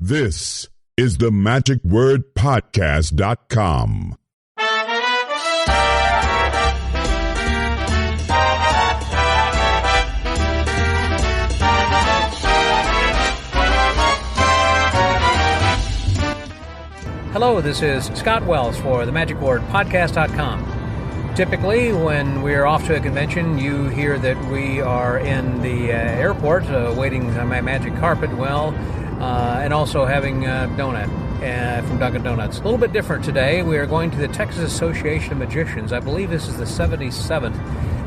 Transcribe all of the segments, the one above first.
This is the magicwordpodcast.com. Hello, this is Scott Wells for the magicwordpodcast.com. Typically, when we're off to a convention, you hear that we are in the airport waiting on my magic carpet, and also having a donut from Dunkin' Donuts. A little bit different today. We are going to the Texas Association of Magicians. I believe this is the 77th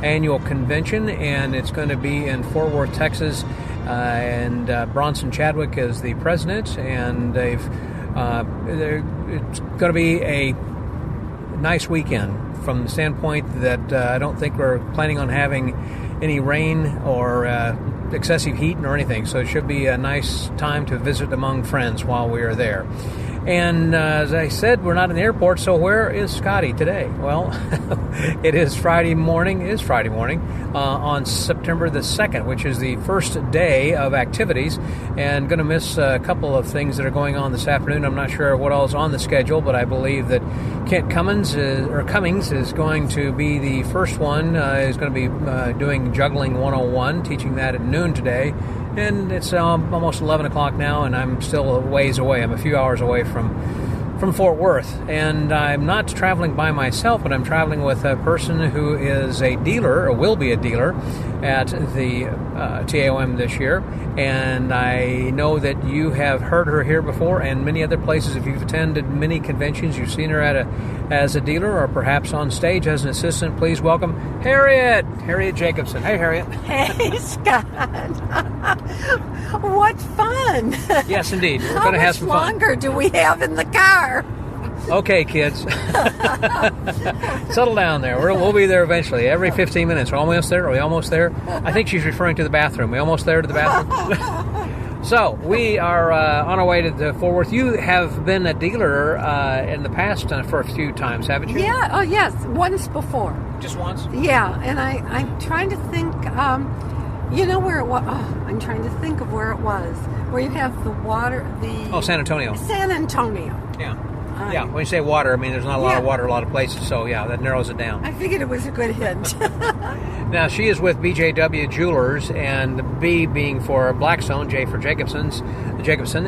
annual convention, and it's going to be in Fort Worth, Texas. And Bronson Chadwick is the president, and it's going to be a nice weekend from the standpoint that I don't think we're planning on having any rain or excessive heat or anything, so it should be a nice time to visit among friends while we are there. And as I said, we're not in the airport, so where is Scotty today? Well, it is Friday morning on September the 2nd, which is the first day of activities, and going to miss a couple of things that are going on this afternoon. I'm not sure what else is on the schedule, but I believe that Kent Cummings is going to be the first one. Is going to be doing Juggling 101, teaching that at noon today. And it's almost 11 o'clock now, and I'm still a ways away. I'm a few hours away from Fort Worth. And I'm not traveling by myself, but I'm traveling with a person who is a dealer, or will be a dealer, at the T.A.O.M. this year. And I know that you have heard her here before and many other places. If you've attended many conventions, you've seen her as a dealer or perhaps on stage as an assistant. Please welcome Harriet Jacobson. Hey, Harriet. Hey, Scott. What fun. Yes, indeed. We're going to have some fun. How much longer do we have in the car? Okay, kids. Settle down there. We'll be there eventually. Every 15 minutes. We're almost there. Are we almost there? I think she's referring to the bathroom. We almost there to the bathroom? So, we are on our way to the Fort Worth. You have been a dealer in the past for a few times, haven't you? Yeah. Oh, yes. Once before. Just once? Yeah. And I'm trying to think, where it was. Oh, I'm trying to think of where it was. Where you have the water, San Antonio. San Antonio. Yeah. Yeah, when you say water, I mean there's not a lot of water a lot of places, so yeah, that narrows it down. I figured it was a good hint. Now, she is with BJW Jewelers, and the B being for Blackstone, J for Jacobson,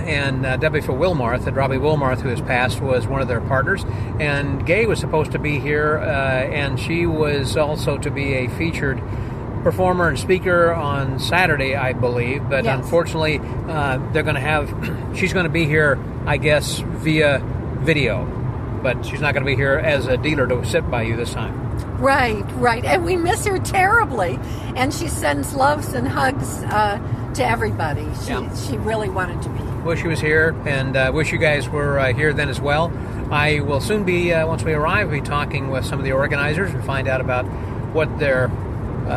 and W for Wilmarth. Robbie Wilmarth, who has passed, was one of their partners. And Gay was supposed to be here, and she was also to be a featured performer and speaker on Saturday, I believe. But yes. Unfortunately, she's going to be here, I guess, via video, but she's not going to be here as a dealer to sit by you this time. Right. And we miss her terribly. And she sends loves and hugs to everybody. She really wanted to be. Wish she was here, and wish you guys were here then as well. I will soon be, once we arrive, be talking with some of the organizers and find out about what their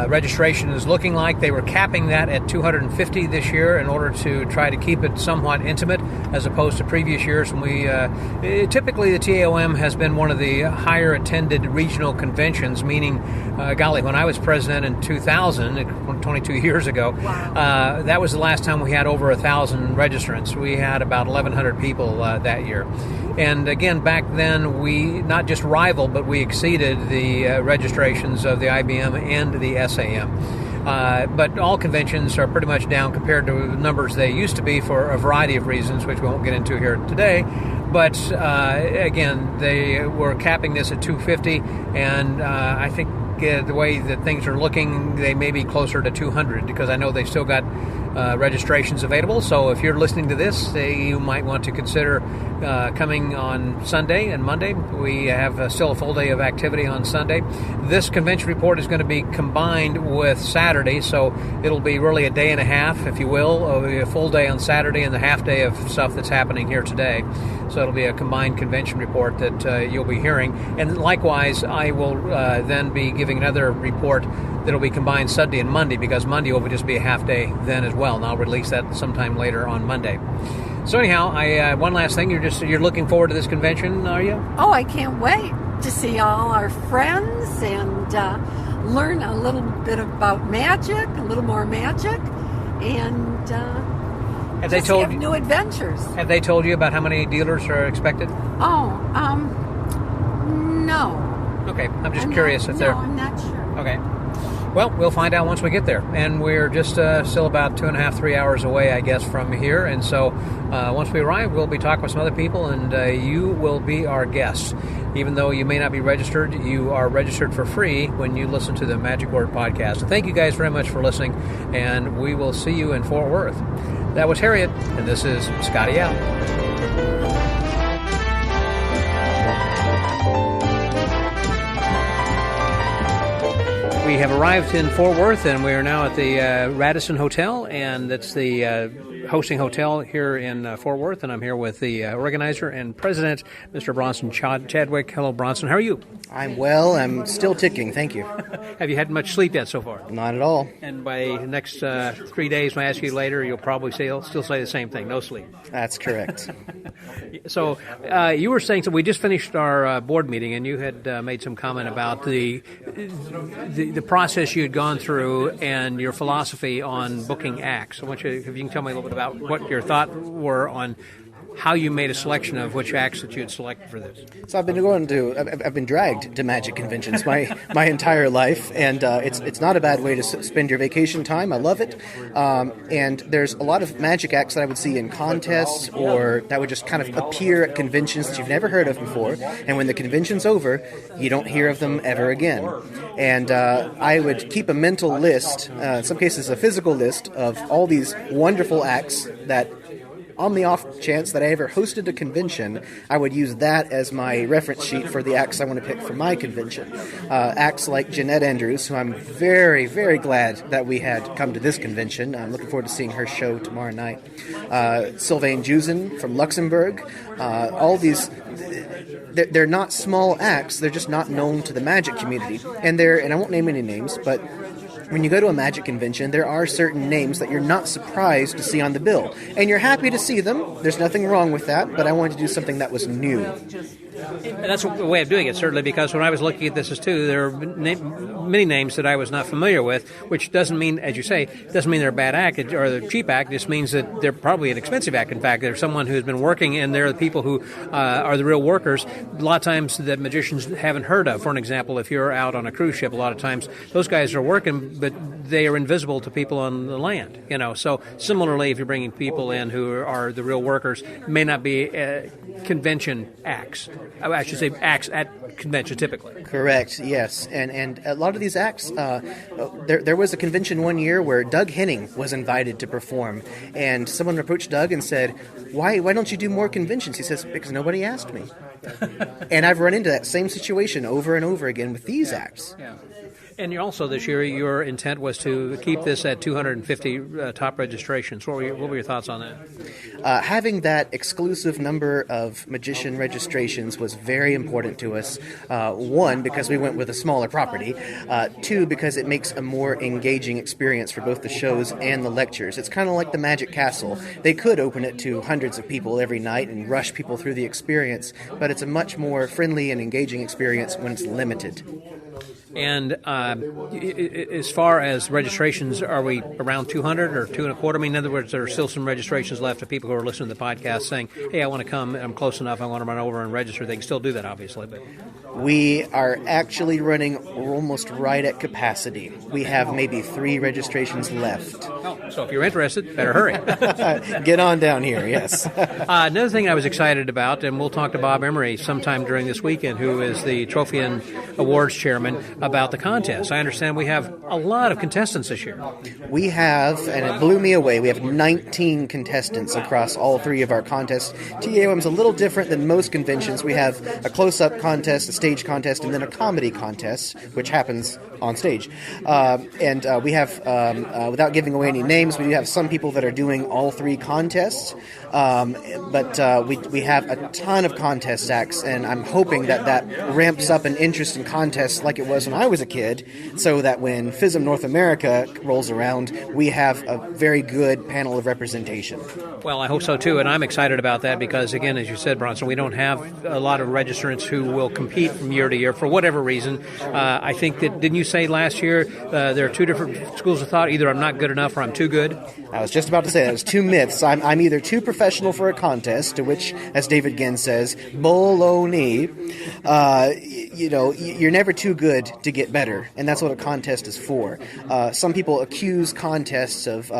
registration is looking like. They were capping that at 250 this year in order to try to keep it somewhat intimate as opposed to previous years. And typically the T.A.O.M. has been one of the higher attended regional conventions, meaning, when I was president in 2000, 22 years ago, wow. That was the last time we had over 1,000 registrants. We had about 1,100 people that year. And again, back then, we not just rivaled, but we exceeded the registrations of the IBM and the SAM. But all conventions are pretty much down compared to the numbers they used to be for a variety of reasons, which we won't get into here today. But again, they were capping this at 250, and I think the way that things are looking, they may be closer to 200, because I know they still got registrations available. So if you're listening to this, you might want to consider coming on Sunday and Monday. We have still a full day of activity on Sunday. This convention report is going to be combined with Saturday, so it'll be really a day and a half, if you will. It'll be a full day on Saturday and the half day of stuff that's happening here today. So it'll be a combined convention report that you'll be hearing. And likewise, I will then be giving another report that'll be combined Sunday and Monday, because Monday will just be a half day then as well. And I'll release that sometime later on Monday. So anyhow, one last thing. You're looking forward to this convention, are you? Oh, I can't wait to see all our friends and learn a little bit about magic, a little more magic, and Have they told you new adventures? Have they told you about how many dealers are expected? Oh, no. Okay, I'm just curious if they're... No, I'm not sure. Okay. Well, we'll find out once we get there. And we're just still about 2.5, 3 hours away, I guess, from here. And so once we arrive, we'll be talking with some other people, and you will be our guests. Even though you may not be registered, you are registered for free when you listen to the Magic Word podcast. So thank you guys very much for listening, and we will see you in Fort Worth. That was Harriet, and this is Scotty out. We have arrived in Fort Worth, and we are now at the Radisson Hotel, and that's the hosting hotel here in Fort Worth, and I'm here with the organizer and president, Mr. Bronson Chadwick. Hello, Bronson. How are you? I'm well. I'm still ticking. Thank you. Have you had much sleep yet so far? Not at all. And by the next 3 days, when I ask you later, you'll probably still say the same thing, no sleep. That's correct. So you were saying, so we just finished our board meeting, and you had made some comment about the process you had gone through and your philosophy on booking acts. I want you, if you can tell me a little bit about what your thoughts were on how you made a selection of which acts that you had selected for this. So I've been dragged to magic conventions my entire life, and it's not a bad way to spend your vacation time. I love it. And there's a lot of magic acts that I would see in contests or that would just kind of appear at conventions that you've never heard of before. And when the convention's over, you don't hear of them ever again. And I would keep a mental list, in some cases a physical list, of all these wonderful acts that, on the off chance that I ever hosted a convention, I would use that as my reference sheet for the acts I want to pick for my convention. Acts like Jeanette Andrews, who I'm very, very glad that we had come to this convention. I'm looking forward to seeing her show tomorrow night. Sylvain Jusen from Luxembourg. All these... They're not small acts, they're just not known to the magic community. And I won't name any names, but when you go to a magic convention, there are certain names that you're not surprised to see on the bill. And you're happy to see them. There's nothing wrong with that, but I wanted to do something that was new. And that's a way of doing it, certainly, because when I was looking at this as too, there are many names that I was not familiar with, which doesn't mean, as you say, doesn't mean they're a bad act or they're a cheap act. It just means that they're probably an expensive act. In fact, there's someone who's been working, and they're the people who are the real workers. A lot of times that magicians haven't heard of. For an example, if you're out on a cruise ship, a lot of times those guys are working, but they are invisible to people on the land. So similarly, if you're bringing people in who are the real workers, may not be convention acts. I should say acts at convention typically. Correct, yes. And a lot of these acts, there was a convention one year where Doug Henning was invited to perform. And someone approached Doug and said, why don't you do more conventions? He says, because nobody asked me. And I've run into that same situation over and over again with these acts. Yeah. And you also, this year, your intent was to keep this at 250 top registrations. What were your thoughts on that? Having that exclusive number of magician registrations was very important to us. One, because we went with a smaller property. Two, because it makes a more engaging experience for both the shows and the lectures. It's kind of like the Magic Castle. They could open it to hundreds of people every night and rush people through the experience, but it's a much more friendly and engaging experience when it's limited. And as far as registrations, are we around 200 or 225? I mean, in other words, there are still some registrations left of people who are listening to the podcast saying, hey, I want to come, I'm close enough, I want to run over and register. They can still do that, obviously. But we are actually running almost right at capacity. We have maybe 3 registrations left. Oh, so if you're interested, better hurry. Get on down here, yes. Another thing I was excited about, and we'll talk to Bob Emery sometime during this weekend, who is the Trophy and Awards Chairman, about the contest. I understand we have a lot of contestants this year. We have, and it blew me away, we have 19 contestants across all 3 of our contests. T.A.O.M is a little different than most conventions. We have a close-up contest, a stage contest, and then a comedy contest, which happens on stage. And we have, without giving away any names, we have some people that are doing all 3 contests. But we have a ton of contest acts, and I'm hoping that ramps up an interest in contests like it was when when I was a kid, so that when FISM North America rolls around, we have a very good panel of representation. Well, I hope so too, and I'm excited about that because, again, as you said, Bronson, we don't have a lot of registrants who will compete from year to year for whatever reason. I think that, didn't you say last year there are two different schools of thought, either I'm not good enough or I'm too good? I was just about to say that. There's two myths. I'm either too professional for a contest, to which, as David Ginn says, baloney. You're never too good to get better, and that's what a contest is for. Some people accuse contests of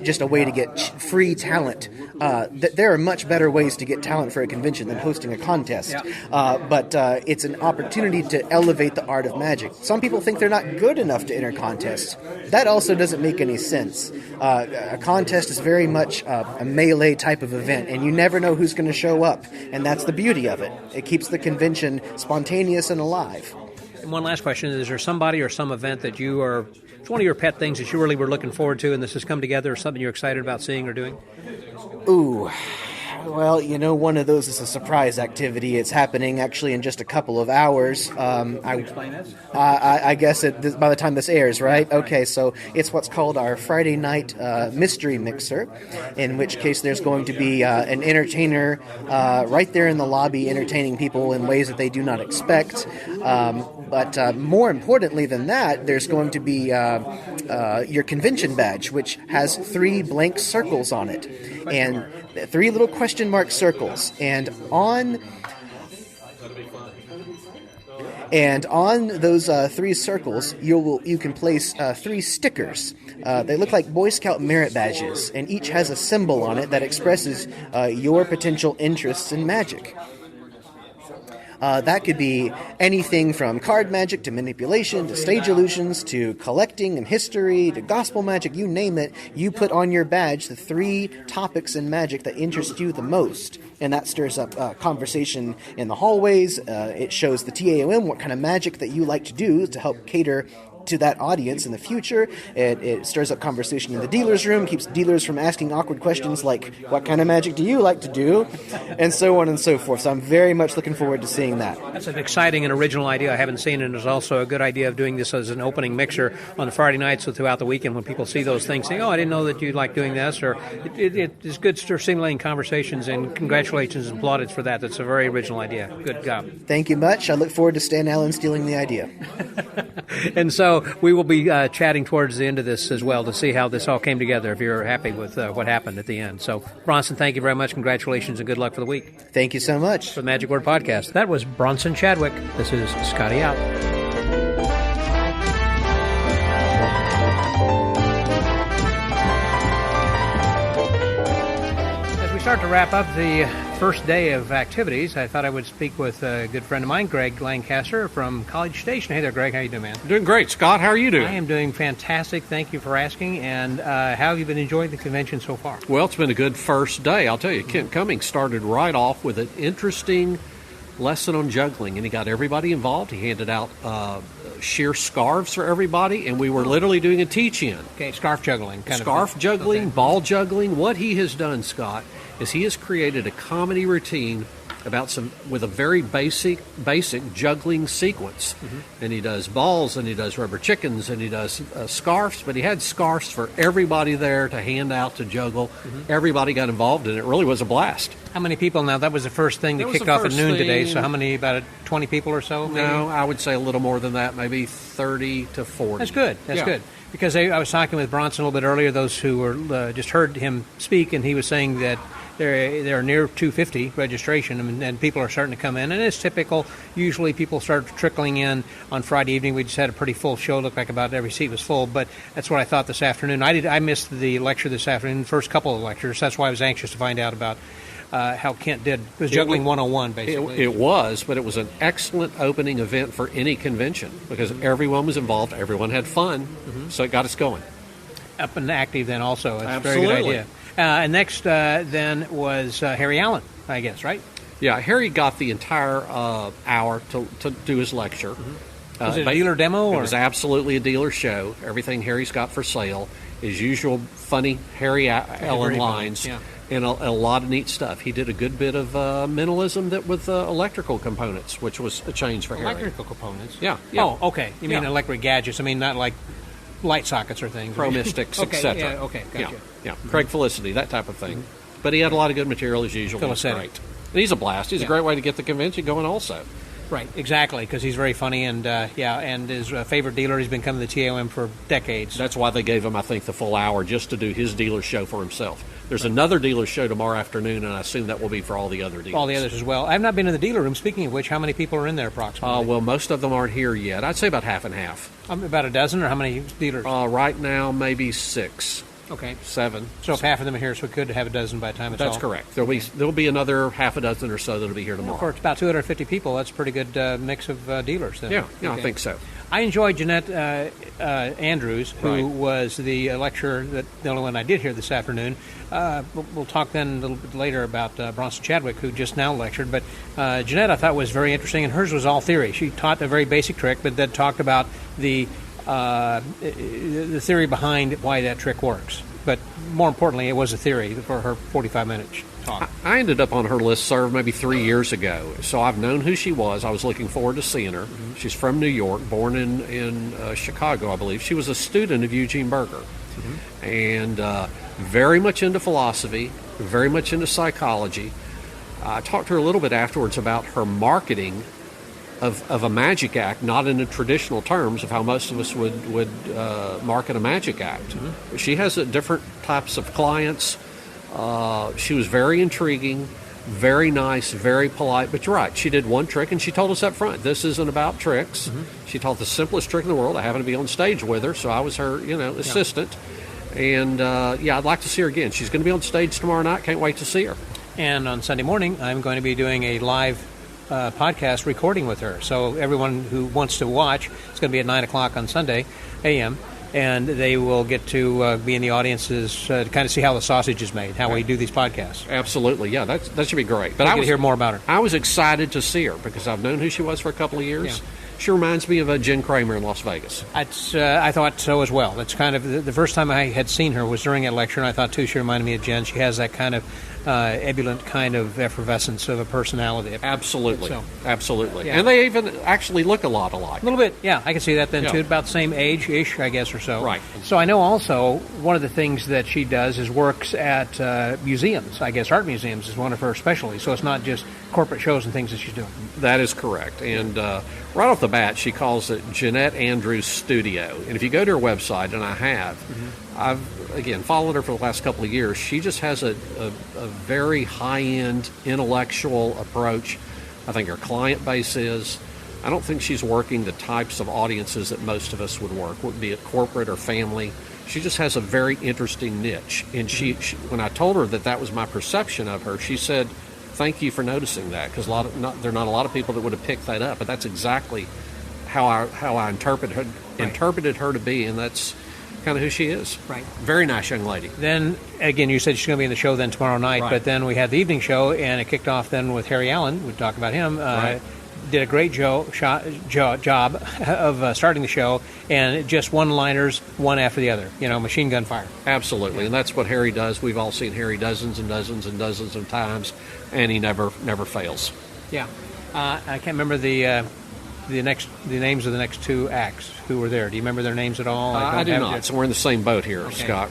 just a way to get free talent. There are much better ways to get talent for a convention than hosting a contest. But it's an opportunity to elevate the art of magic. Some people think they're not good enough to enter contests. That also doesn't make any sense. A contest is very much a melee type of event, and you never know who's going to show up, and that's the beauty of it. It keeps the convention spontaneous and alive. And one last question, is there somebody or some event that it's one of your pet things that you really were looking forward to and this has come together, or something you're excited about seeing or doing? Ooh. Well, one of those is a surprise activity. It's happening actually in just a couple of hours. Explain this? I guess by the time this airs, right? Okay, so it's what's called our Friday night mystery mixer, in which case there's going to be an entertainer right there in the lobby entertaining people in ways that they do not expect. But more importantly than that, there's going to be your convention badge, which has 3 blank circles on it, and 3 little question mark circles. And on those 3 circles, you can place 3 stickers. They look like Boy Scout merit badges, and each has a symbol on it that expresses your potential interests in magic. That could be anything from card magic to manipulation to stage illusions to collecting and history to gospel magic, you name it. You put on your badge the 3 topics in magic that interest you the most. And that stirs up conversation in the hallways. It shows the T.A.O.M. what kind of magic that you like to do to help cater to that audience in the future. It stirs up conversation in the dealer's room, keeps dealers from asking awkward questions like, what kind of magic do you like to do? And so on and so forth. So I'm very much looking forward to seeing that. That's an exciting and original idea. I haven't seen it. There's also a good idea of doing this as an opening mixer on the Friday night, so throughout the weekend when people see those things, saying, I didn't know that you like doing this, or it is good for stimulating conversations, and congratulations and plaudits for that. That's a very original idea. Good job. Thank you much. I look forward to Stan Allen stealing the idea. And so we will be chatting towards the end of this as well to see how this all came together, if you're happy with what happened at the end. So, Bronson, thank you very much. Congratulations and good luck for the week. Thank you so much. For the Magic Word Podcast. That was Bronson Chadwick. This is Scotty out. As we start to wrap up the first day of activities, I thought I would speak with a good friend of mine, Greg Lancaster from College Station. Hey there, Greg. How you doing, man? Doing great. Scott, how are you doing? I am doing fantastic. Thank you for asking. And how have you been enjoying the convention so far? Well, it's been a good first day. I'll tell you, Kent Cummings started right off with an interesting lesson on juggling, and he got everybody involved. He handed out sheer scarves for everybody, and we were literally doing a teach-in. Okay, scarf juggling. Scarf juggling, ball juggling. What he has done, Scott, is he has created a comedy routine with a very basic juggling sequence. Mm-hmm. And he does balls, and he does rubber chickens, and he does scarves, but he had scarves for everybody there to hand out to juggle. Mm-hmm. Everybody got involved, and it really was a blast. How many people now? That was the first thing that kicked off at noon today, so how many, about 20 people or so? Maybe? No, I would say a little more than that, maybe 30 to 40. That's good. That's good. Because I was talking with Bronson a little bit earlier, those who were just heard him speak, and he was saying that there are near 250 registration, and people are starting to come in. And it's typical. Usually people start trickling in on Friday evening. We just had a pretty full show. It looked like about every seat was full. But that's what I thought this afternoon. I missed the lecture this afternoon, the first couple of lectures. That's why I was anxious to find out about how Kent did. It was Juggling 101, basically. It was, but it was an excellent opening event for any convention because everyone was involved. Everyone had fun, so it got us going. Up and active then also. That's Absolutely. A very good idea. And next then was Harry Allen, I guess, right? Yeah, Harry got the entire hour to do his lecture. Mm-hmm. Was it a dealer demo? It was absolutely a dealer show. Everything Harry's got for sale. His usual funny Harry Allen lines. And a lot of neat stuff. He did a good bit of minimalism that with electrical components, which was a change for Harry. Electrical components? Yeah. Oh, okay. You mean electric gadgets. I mean, not like light sockets or things. Pro Mystics, okay, etc. Yeah, okay, gotcha. Yeah. Craig Felicity, that type of thing. But he had a lot of good material as usual. It was great. And he's a blast. He's a great way to get the convention going also. Right, exactly, because he's very funny, and and his favorite dealer. He's been coming to the T.A.O.M. for decades. That's why they gave him, I think, the full hour just to do his dealer show for himself. There's another dealer show tomorrow afternoon, and I assume that will be for all the other dealers. All the others as well. I've not been in the dealer room. Speaking of which, how many people are in there approximately? Well, most of them aren't here yet. I'd say about half and half. About a dozen, or how many dealers? Right now, maybe 6. Okay. 7. So if half of them are here, so we could have a dozen by the time it's all. That's correct. There'll be another half a dozen or so that'll be here tomorrow. For about 250 people, that's a pretty good mix of dealers. Then. Yeah, I think so. I enjoyed Jeanette Andrews, who was the lecturer, the only one I did hear this afternoon. We'll talk then a little bit later about Bronson Chadwick, who just now lectured. But Jeanette, I thought, was very interesting, and hers was all theory. She taught a very basic trick, but then talked about the theory behind why that trick works. But more importantly, it was a theory for her 45-minute talk. I ended up on her listserv maybe 3 years ago, so I've known who she was. I was looking forward to seeing her. Mm-hmm. She's from New York, born in Chicago, I believe. She was a student of Eugene Berger, and very much into philosophy, very much into psychology. I talked to her a little bit afterwards about her marketing of a magic act, not in the traditional terms of how most of us would market a magic act. Mm-hmm. She has different types of clients. She was very intriguing, very nice, very polite. But you're right, she did one trick, and she told us up front, this isn't about tricks. Mm-hmm. She taught the simplest trick in the world. I happened to be on stage with her, so I was her assistant. And I'd like to see her again. She's going to be on stage tomorrow night. Can't wait to see her. And on Sunday morning, I'm going to be doing a live podcast recording with her. So everyone who wants to watch, it's going to be at 9 o'clock on Sunday a.m., and they will get to be in the audiences to kind of see how the sausage is made, how we do these podcasts. Absolutely, yeah, that should be great. But I want to hear more about her. I was excited to see her because I've known who she was for a couple of years. Yeah. She reminds me of Jen Kramer in Las Vegas. I thought so as well. That's kind of the first time I had seen her was during a lecture, and I thought, too, she reminded me of Jen. She has that kind of ebullient kind of effervescence of a personality. Absolutely. So, absolutely. Yeah. And they even actually look a lot alike. A little bit, yeah. I can see that then, too. About the same age-ish, I guess, or so. Right. So I know also one of the things that she does is works at museums. I guess art museums is one of her specialties. So it's not just corporate shows and things that she's doing. That is correct. And right off the bat, she calls it Jeanette Andrews Studio. And if you go to her website, and I have, I've, again, followed her for the last couple of years. She just has a very high-end intellectual approach. I think her client base is. I don't think she's working the types of audiences that most of us would work, be it corporate or family. She just has a very interesting niche. And she when I told her that was my perception of her, she said, thank you for noticing that, because there are not a lot of people that would have picked that up. But that's exactly how I interpreted her to be, and that's kind of who she is. Right. Very nice young lady. Then, again, you said she's going to be in the show then tomorrow night, but then we had the evening show, and it kicked off then with Harry Allen. We talked about him. Did a great job of starting the show, and just one-liners, one after the other, machine gun fire. Absolutely, and that's what Harry does. We've all seen Harry dozens and dozens and dozens of times, and he never fails. Yeah. I can't remember the names of the next two acts who were there. Do you remember their names at all? I do not. So we're in the same boat here, Scott.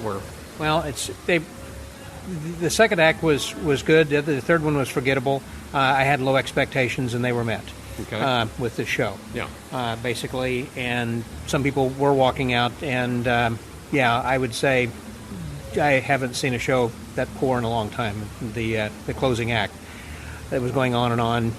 Well, the second act was good. The third one was forgettable. I had low expectations, and they were met with the show. Yeah. Basically, and some people were walking out, and I would say I haven't seen a show that poor in a long time. The closing act that was going on and on.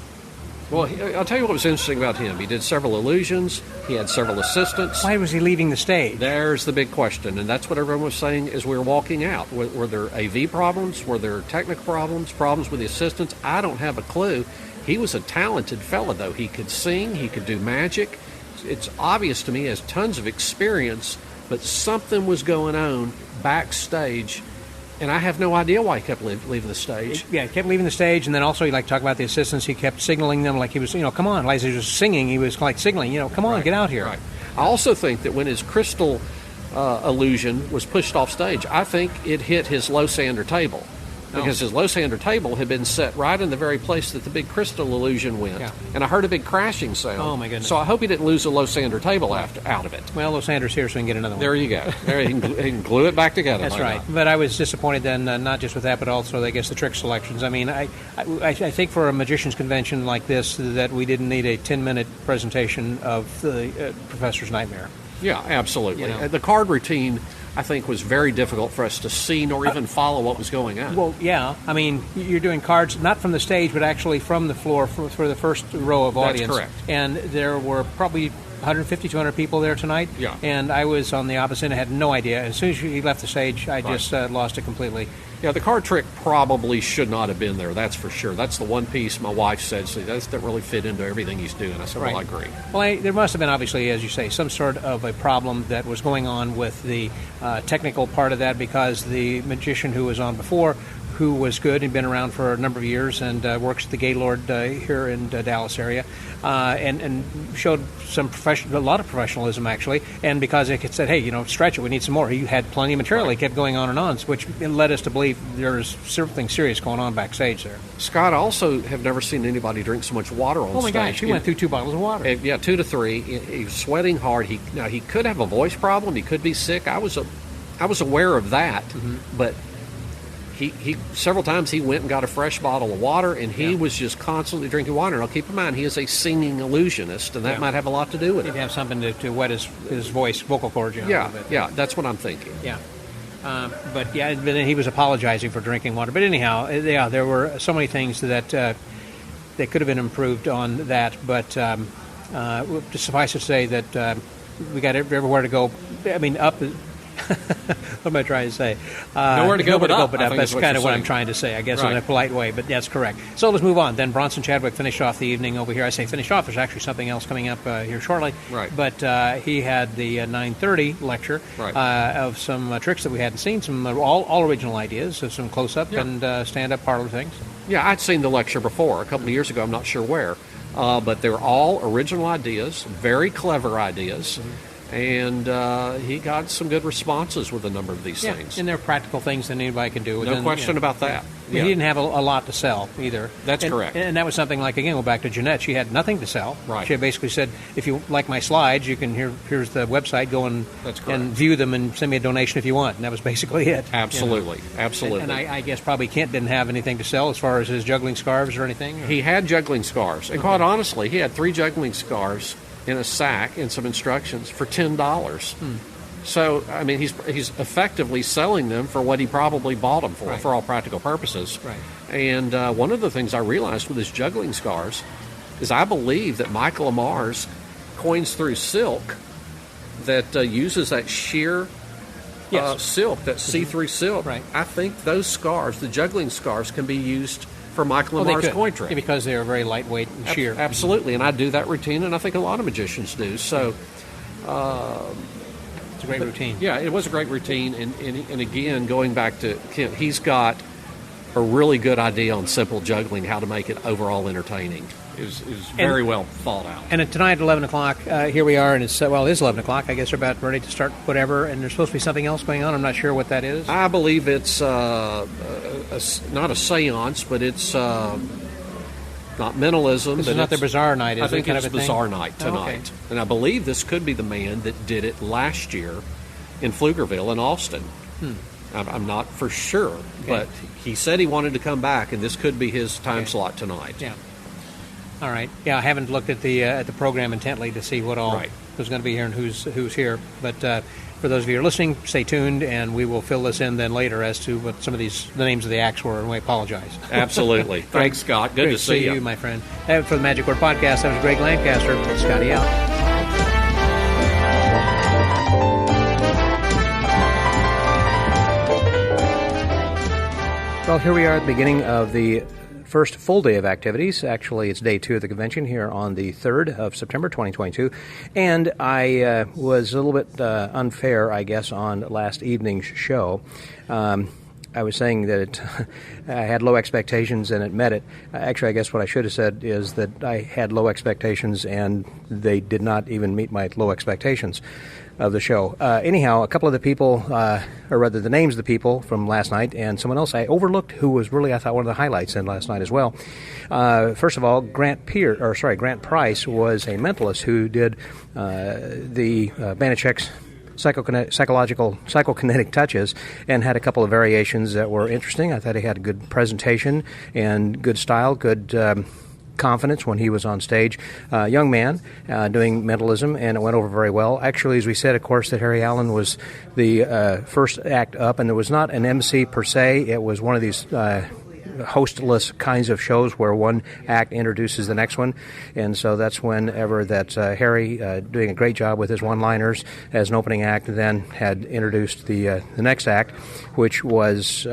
Well, I'll tell you what was interesting about him. He did several illusions. He had several assistants. Why was he leaving the stage? There's the big question, and that's what everyone was saying as we were walking out. Were there AV problems? Were there technical problems with the assistants? I don't have a clue. He was a talented fellow, though. He could sing. He could do magic. It's obvious to me he has tons of experience, but something was going on backstage. And I have no idea why he kept leaving the stage. He kept leaving the stage, and then also he talk about the assistants. He kept signaling them like he was, come on. Like he was singing, he was like signaling, come on, get out here. Right. I also think that when his crystal illusion was pushed off stage, I think it hit his low sander table. because his low center table had been set right in the very place that the big crystal illusion went. Yeah. And I heard a big crashing sound. Oh, my goodness. So I hope he didn't lose the low center table out of it. Well, Losander's here, so we can get another one. There you go. There, he can glue it back together. That's right. But I was disappointed then, not just with that, but also, I guess, the trick selections. I mean, I think for a magician's convention like this, that we didn't need a 10-minute presentation of the Professor's Nightmare. Yeah, absolutely. You know. The card routine, I think, was very difficult for us to see nor even follow what was going on. Well, yeah. I mean, you're doing cards not from the stage, but actually from the floor for the first row of audience. That's correct. And there were probably 150, 200 people there tonight. Yeah. And I was on the opposite end. I had no idea. As soon as he left the stage, I just lost it completely. Yeah, the card trick probably should not have been there, that's for sure. That's the one piece my wife said, so that doesn't really fit into everything he's doing. I said, well, I agree. Well, there must have been, obviously, as you say, some sort of a problem that was going on with the technical part of that, because the magician who was on before, who was good and been around for a number of years and works at the Gaylord here in Dallas area, and showed a lot of professionalism, actually. And because it said, hey, stretch it, we need some more. He had plenty of material. He kept going on and on, which led us to believe there's something serious going on backstage there. Scott, I also have never seen anybody drink so much water on stage. Oh, my gosh, he went through 2 bottles of water. 2 to 3. He was sweating hard. He could have a voice problem. He could be sick. I was aware of that, but he several times he went and got a fresh bottle of water, and he was just constantly drinking water. Now, keep in mind, he is a singing illusionist, and that might have a lot to do with it. He'd have something to wet his voice, vocal cords. Yeah, that's what I'm thinking. Yeah. But he was apologizing for drinking water. But anyhow, there were so many things that could have been improved on that. But just suffice to say that we got everywhere to go. I mean, up. What am I trying to say? Nowhere to go but up. That's kind of what I'm trying to say, I guess, in a polite way, but that's correct. So let's move on. Then Bronson Chadwick finished off the evening over here. I say finished off. There's actually something else coming up here shortly. Right. But he had the 9:30 lecture of some tricks that we hadn't seen, some all original ideas, so some close-up and stand-up parlor things. Yeah, I'd seen the lecture before, a couple of years ago. I'm not sure where. But they're all original ideas, very clever ideas. And he got some good responses with a number of these things. And they're practical things that anybody can do. No question about that. He didn't have a lot to sell either. That's correct. And that was something like, again, go back to Jeanette. She had nothing to sell. Right. She basically said, if you like my slides, you can here's the website, go and view them and send me a donation if you want. And that was basically it. Absolutely. Absolutely. And I guess probably Kent didn't have anything to sell as far as his juggling scarves or anything? He had juggling scarves. And quite honestly, he had 3 juggling scarves in a sack and some instructions for $10. So, I mean, he's effectively selling them for what he probably bought them for all practical purposes. Right. And one of the things I realized with his juggling scarves is I believe that Michael Amar's coins through silk that uses that sheer silk, that see-through silk. Right. I think those scarves, the juggling scarves, can be used for Michael Amar's coin trick. Because they are very lightweight and sheer. Absolutely, and I do that routine, and I think a lot of magicians do. So, it's a great routine. Yeah, it was a great routine, and again, going back to Kent, he's got a really good idea on simple juggling, how to make it overall entertaining. Is very well thought out. And tonight at 11 o'clock, here we are, and it is 11 o'clock. I guess we're about ready to start whatever, and there's supposed to be something else going on. I'm not sure what that is. I believe it's not a seance, but it's not mentalism. This is not their Bazaar night, is it? I think kind it's of a Bazaar thing? night tonight. Oh, okay. And I believe this could be the man that did it last year in Pflugerville in Austin. I'm not for sure, but he said he wanted to come back, and this could be his time slot tonight. Yeah. All right. Yeah, I haven't looked at the program intently to see what all who's going to be here and who's here. But for those of you who are listening, stay tuned, and we will fill this in then later as to what some of the names of the acts were, and we apologize. Absolutely. Thanks, Scott. Good to see you. My friend. For the Magic Word Podcast, that was Greg Lancaster. Scotty out. Well, here we are at the beginning of the first full day of activities. Actually, it's day 2 of the convention here on the 3rd of September, 2022. And I was a little bit unfair, I guess, on last evening's show. I was saying that I had low expectations and it met it. Actually, I guess what I should have said is that I had low expectations and they did not even meet my low expectations of the show. Anyhow, a couple of the people, or rather the names of the people from last night, and someone else I overlooked who was really, I thought, one of the highlights in last night as well. First of all, Grant Price was a mentalist who did the Banachek's psychokinetic touches and had a couple of variations that were interesting. I thought he had a good presentation and good style, good confidence when he was on stage. Young man doing mentalism, and it went over very well. Actually, as we said, of course, that Harry Allen was the first act up, and there was not an MC per se. It was one of these hostless kinds of shows where one act introduces the next one, and so that's whenever that Harry, doing a great job with his one-liners as an opening act, then had introduced the next act, which was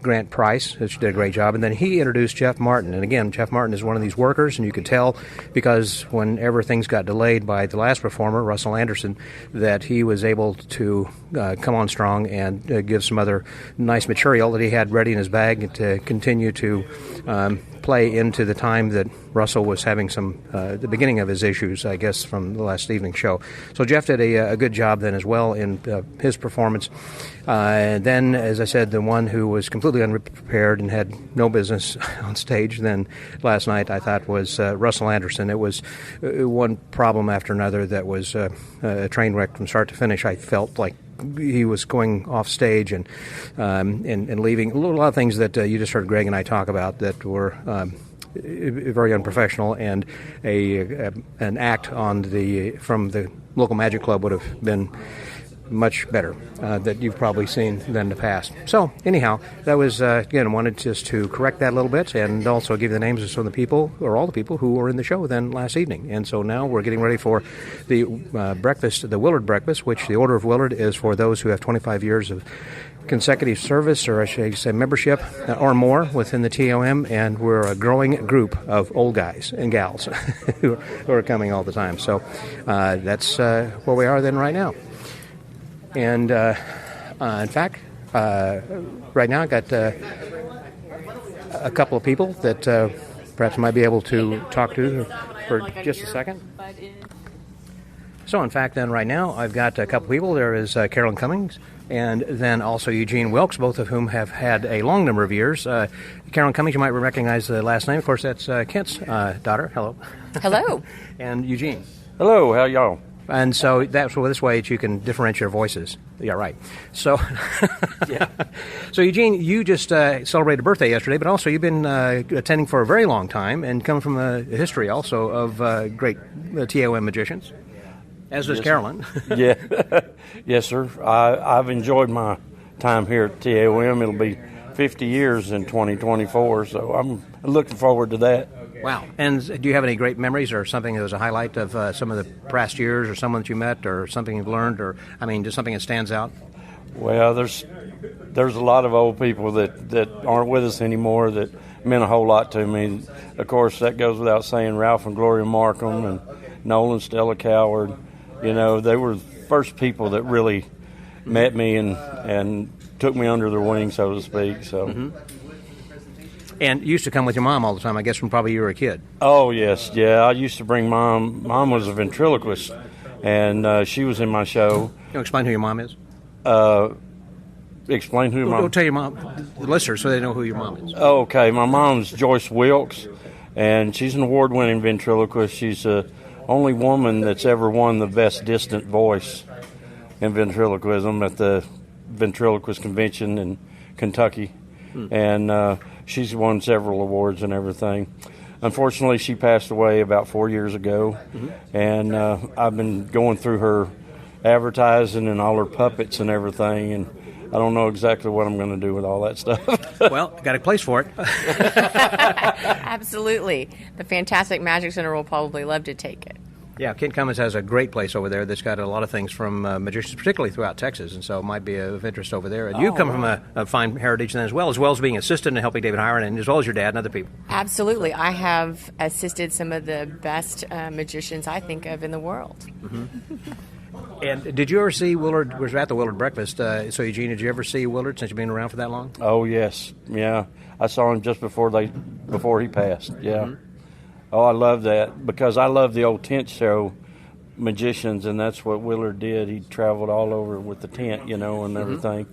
Grant Price, which did a great job, and then he introduced Jeff Martin. And again, Jeff Martin is one of these workers, and you could tell because whenever things got delayed by the last performer, Russell Anderson, that he was able to come on strong and give some other nice material that he had ready in his bag to continue to play into the time that Russell was having the beginning of his issues, I guess, from the last evening's show. So Jeff did a good job then as well in his performance. And then, as I said, the one who was completely unprepared and had no business on stage then last night, I thought, was Russell Anderson. It was one problem after another that was a train wreck from start to finish. I felt like he was going off stage and leaving a lot of things that you just heard Greg and I talk about that were very unprofessional, and an act from the local Magic Club would have been much better that you've probably seen than the past. So anyhow, that was again, wanted just to correct that a little bit and also give you the names of some of the people, or all the people who were in the show then last evening. And so now we're getting ready for the breakfast, the Willard Breakfast, which the Order of Willard is for those who have 25 years of consecutive service, or I should say membership, or more within the T.A.O.M, and we're a growing group of old guys and gals who are coming all the time. So that's where we are then right now. And in fact, right now I got a couple of people that perhaps I might be able to talk to for just a second. So in fact, then right now I've got a couple of people. There is Carolyn Cummings and then also Eugene Wilkes, both of whom have had a long number of years. Carolyn Cummings, you might recognize the last name. Of course, that's Kent's daughter. Hello. Hello. And Eugene. Hello, how y'all? And so that's this way that you can differentiate your voices. Yeah, right. So, Yeah. So Eugene, you just celebrated a birthday yesterday, but also you've been attending for a very long time and come from a history also of great T.A.O.M magicians, as does Carolyn. Yeah. Yes, sir. I've enjoyed my time here at T.A.O.M. It'll be 50 years in 2024, so I'm looking forward to that. Wow. And do you have any great memories or something that was a highlight of some of the past years, or someone that you met, or something you've learned, or, I mean, just something that stands out? Well, there's a lot of old people that aren't with us anymore that meant a whole lot to me. Of course, that goes without saying, Ralph and Gloria Markham and Nolan Stella Coward. You know, they were the first people that really met me and took me under their wing, so to speak. So. Mm-hmm. And you used to come with your mom all the time, I guess, from probably you were a kid. Oh, yes. Yeah, I used to bring Mom. Mom was a ventriloquist, and she was in my show. Can you explain who your mom is? Explain who Mom... We'll tell your mom, the listeners, so they know who your mom is. Oh, okay. My mom's Joyce Wilkes, and she's an award-winning ventriloquist. She's the only woman that's ever won the best distant voice in ventriloquism at the ventriloquist convention in Kentucky. And she's won several awards and everything. Unfortunately, she passed away about 4 years ago, and I've been going through her advertising and all her puppets and everything, and I don't know exactly what I'm going to do with all that stuff. Well, got a place for it. Absolutely. The Fantastic Magic Center will probably love to take it. Yeah, Kent Cummings has a great place over there that's got a lot of things from magicians, particularly throughout Texas, and so it might be of interest over there. And you come from a fine heritage then as well as being assistant and helping David Hiron, and as well as your dad and other people. Absolutely. I have assisted some of the best magicians I think of in the world. Mm-hmm. And did you ever see Willard? Was at the Willard Breakfast. So, Eugene, did you ever see Willard since you've been around for that long? Oh, yes. Yeah. I saw him just before he passed. Yeah. Mm-hmm. Oh, I love that because I love the old tent show magicians, and that's what Willard did. He traveled all over with the tent, and everything.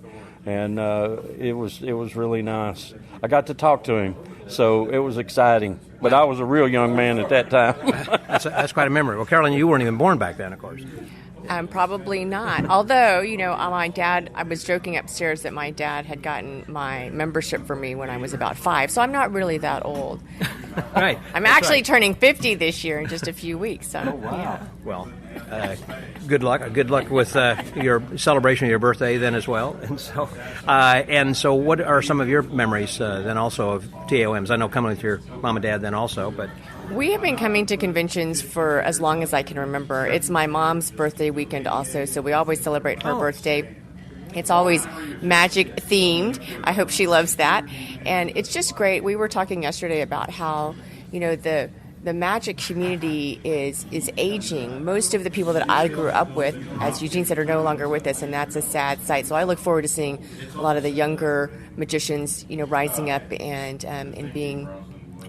And it was really nice. I got to talk to him, so it was exciting. But I was a real young man at that time. That's quite a memory. Well, Carolyn, you weren't even born back then, of course. Probably not. Although, my dad, I was joking upstairs that my dad had gotten my membership for me when I was about 5, so I'm not really that old. Right. I'm actually turning 50 this year in just a few weeks. So, oh, wow. Yeah. Well, good luck. Good luck with your celebration of your birthday then as well. And so what are some of your memories then also of T.A.O.Ms? I know coming with your mom and dad then also, but... We have been coming to conventions for as long as I can remember. It's my mom's birthday weekend also, so we always celebrate her birthday. It's always magic themed. I hope she loves that. And it's just great. We were talking yesterday about how, the magic community is aging. Most of the people that I grew up with, as Eugene said, are no longer with us, and that's a sad sight. So I look forward to seeing a lot of the younger magicians, rising up and being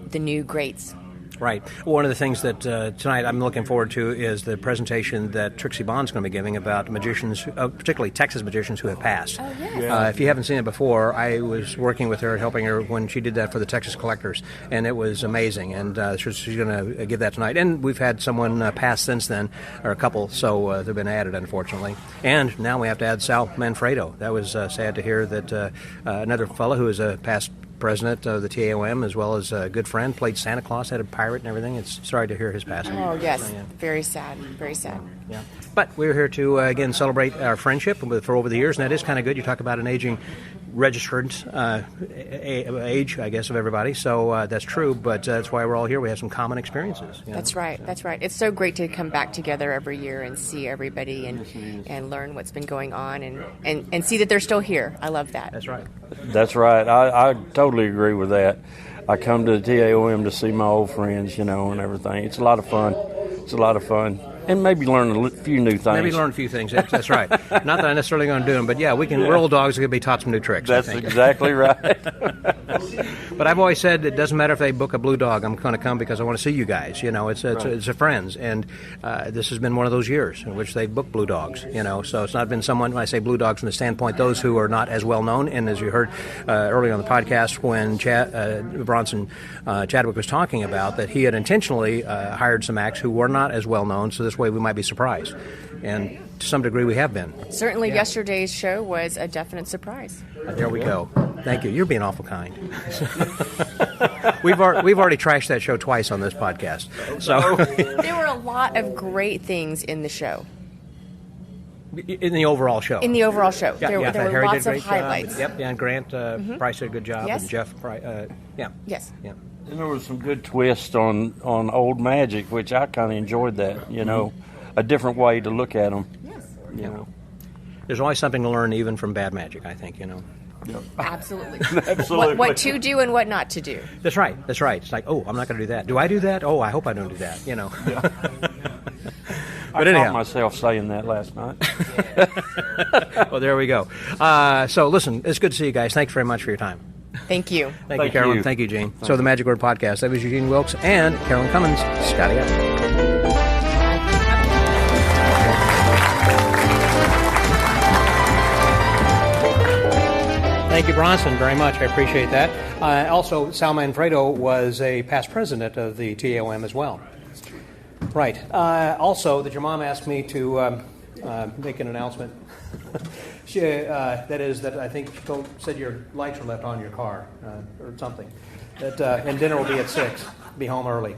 the new greats. Right. One of the things that tonight I'm looking forward to is the presentation that Trixie Bond's going to be giving about magicians, particularly Texas magicians who have passed. Oh, yes. If you haven't seen it before, I was working with her, helping her when she did that for the Texas Collectors, and it was amazing. And she's going to give that tonight. And we've had someone pass since then, or a couple, so they've been added, unfortunately. And now we have to add Sal Manfredo. That was sad to hear that another fellow who is a past president of the T.A.O.M. as well as a good friend, played Santa Claus, had a pirate and everything. It's sorry to hear his passing. Oh, yes. So, yeah. Very sad. Very sad. Yeah. But we're here to, again, celebrate our friendship for over the years, and that is kind of good. You talk about an aging registered age, I guess, of everybody. So that's true, but that's why we're all here. We have some common experiences. That's right. So. That's right. It's so great to come back together every year and see everybody and learn what's been going on and see that they're still here. I love that. That's right. That's right. I totally agree with that. I come to the T.A.O.M. to see my old friends, and everything. It's a lot of fun. And maybe learn a few new things. Maybe learn a few things. That's right. Not that I'm necessarily going to do them, but yeah, we're old dogs. We can be taught some new tricks. That's exactly right. But I've always said it doesn't matter if they book a blue dog. I'm going to come because I want to see you guys. It's a friends, and this has been one of those years in which they book blue dogs. So it's not been someone. When I say blue dogs, from the standpoint those who are not as well known. And as you heard earlier on the podcast, when Bronson Chadwick was talking about that, he had intentionally hired some acts who were not as well known. So this way we might be surprised, and to some degree we have been. Certainly, yesterday's show was a definite surprise. There we go. Thank you. You're being awful kind. We've already trashed that show twice on this podcast. So there were a lot of great things in the show. In the overall show. There were lots of Job. highlights. Yep. And Grant Price did a good job. Yes. And Jeff Price. Yes. Yeah. And there was some good twists on old magic, which I kind of enjoyed that, a different way to look at them. Yes. There's always something to learn even from bad magic, I think, Yep. Absolutely. Absolutely. What to do and what not to do. That's right. It's like, oh, I'm not going to do that. Do I do that? Oh, I hope I don't do that, Yeah. But I caught myself saying that last night. Well, there we go. So, listen, it's good to see you guys. Thanks very much for your time. Thank you. Thank you, Carolyn. Thank you, Gene. So, the Magic Word Podcast. That was Eugene Wilkes and Carolyn Cummings. Scotty out. Thank you, Bronson, very much. I appreciate that. Also, Sal Manfredo was a past president of the T.A.O.M. as well. Right. Also, that your mom asked me to make an announcement. That is that I think she said your lights were left on in your car or something. And dinner will be at 6. Be home early.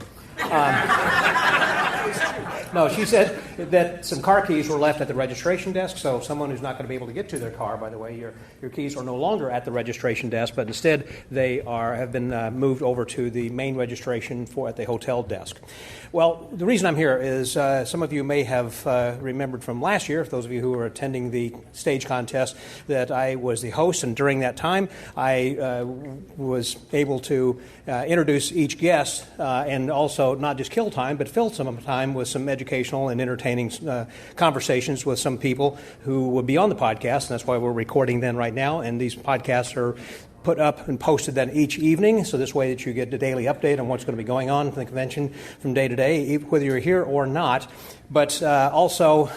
No, she said that some car keys were left at the registration desk, so someone who's not going to be able to get to their car, by the way, your keys are no longer at the registration desk, but instead they have been moved over to the main registration at the hotel desk. Well, the reason I'm here is some of you may have remembered from last year, if those of you who were attending the stage contest, that I was the host, and during that time I was able to introduce each guest and also also not just kill time, but fill some time with some educational and entertaining conversations with some people who will be on the podcast, and that's why we're recording them right now. And these podcasts are put up and posted then each evening, so this way that you get the daily update on what's going to be going on in the convention from day to day, whether you're here or not. But also,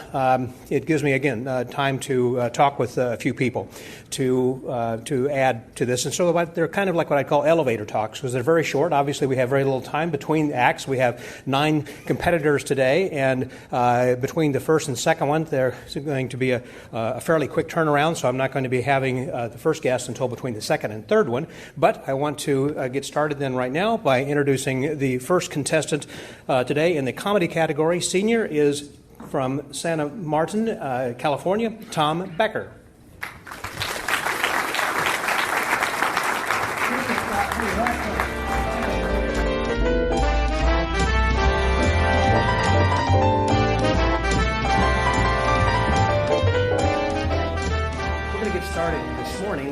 it gives me, again, time to talk with a few people to add to this. And so they're kind of like what I call elevator talks, because they're very short. Obviously, we have very little time between acts. We have 9 competitors today, and between the first and second one, there's going to be a fairly quick turnaround, so I'm not going to be having the first guest until between the second and third one. But I want to get started then right now by introducing the first contestant today in the comedy category. Senior is from Santa Martin, California, Tom Becker.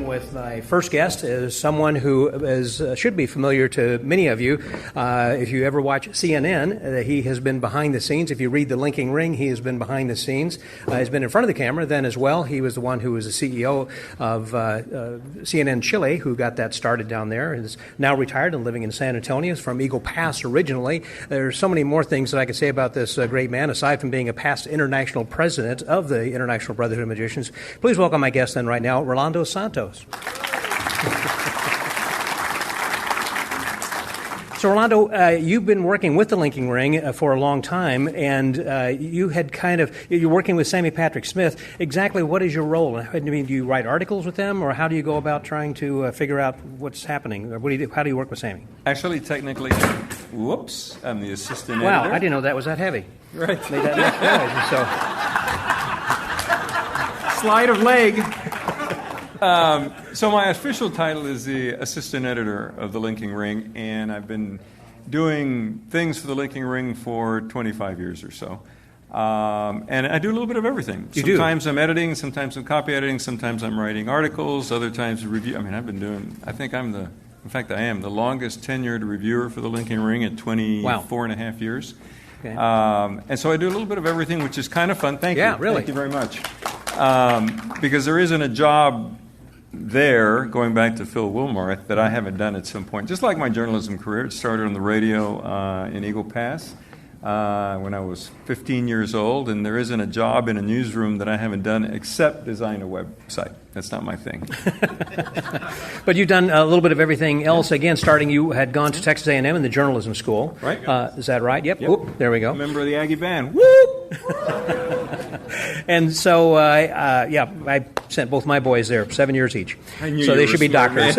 With my first guest is someone who should be familiar to many of you. If you ever watch CNN, he has been behind the scenes. If you read The Linking Ring, he has been behind the scenes. He's been in front of the camera then as well. He was the one who was the CEO of CNN Chile, who got that started down there. Is now retired and living in San Antonio. He's from Eagle Pass originally. There's so many more things that I could say about this great man, aside from being a past international president of the International Brotherhood of Magicians. Please welcome my guest then right now, Rolando Santos. So, Rolando, you've been working with the Linking Ring for a long time, and you're working with Sammy Patrick Smith. Exactly what is your role? I mean, do you write articles with them, or how do you go about trying to figure out what's happening? Or what do you do? How do you work with Sammy? Actually, technically, I'm the assistant editor. Wow, I didn't know that was that heavy. Right. Made that noise, so sleight of leg. So my official title is the assistant editor of the Linking Ring, and I've been doing things for the Linking Ring for 25 years or so. And I do a little bit of everything. Sometimes I'm editing, sometimes I'm copy editing, sometimes I'm writing articles, other times review. I mean, I am the longest tenured reviewer for the Linking Ring at 24 and a half years. Okay. And so I do a little bit of everything, which is kind of fun. Thank you. Yeah, really. Thank you very much. Because there isn't a job there, going back to Phil Wilmarth, that I haven't done at some point. Just like my journalism career, it started on the radio in Eagle Pass when I was 15 years old, and there isn't a job in a newsroom that I haven't done except design a website. That's not my thing. But you've done a little bit of everything else. Again, starting, you had gone to Texas A&M in the journalism school. Right. Is that right? Yep. Whoop, there we go. Member of the Aggie band. Whoop! And so, I sent both my boys there, 7 years each. So they should be doctors.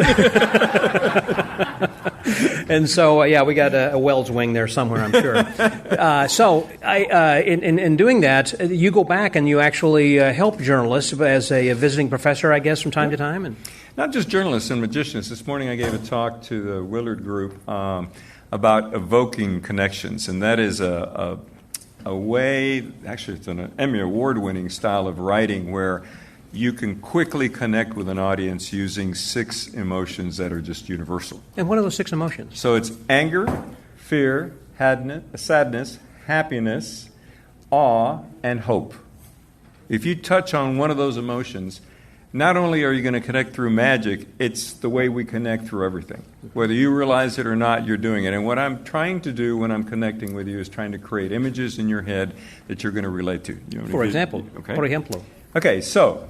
And so, we got a Wells wing there somewhere, I'm sure. In doing that, you go back and you actually help journalists as a visiting professor, I guess, from time to time? And not just journalists and magicians. This morning I gave a talk to the Willard group about Evoking Connections, and that is a way, actually it's an Emmy Award-winning style of writing where you can quickly connect with an audience using 6 emotions that are just universal. And what are those 6 emotions? So it's anger, fear, sadness, happiness, awe, and hope. If you touch on one of those emotions, not only are you going to connect through magic, it's the way we connect through everything. Whether you realize it or not, you're doing it. And what I'm trying to do when I'm connecting with you is trying to create images in your head that you're going to relate to. For example. Okay, so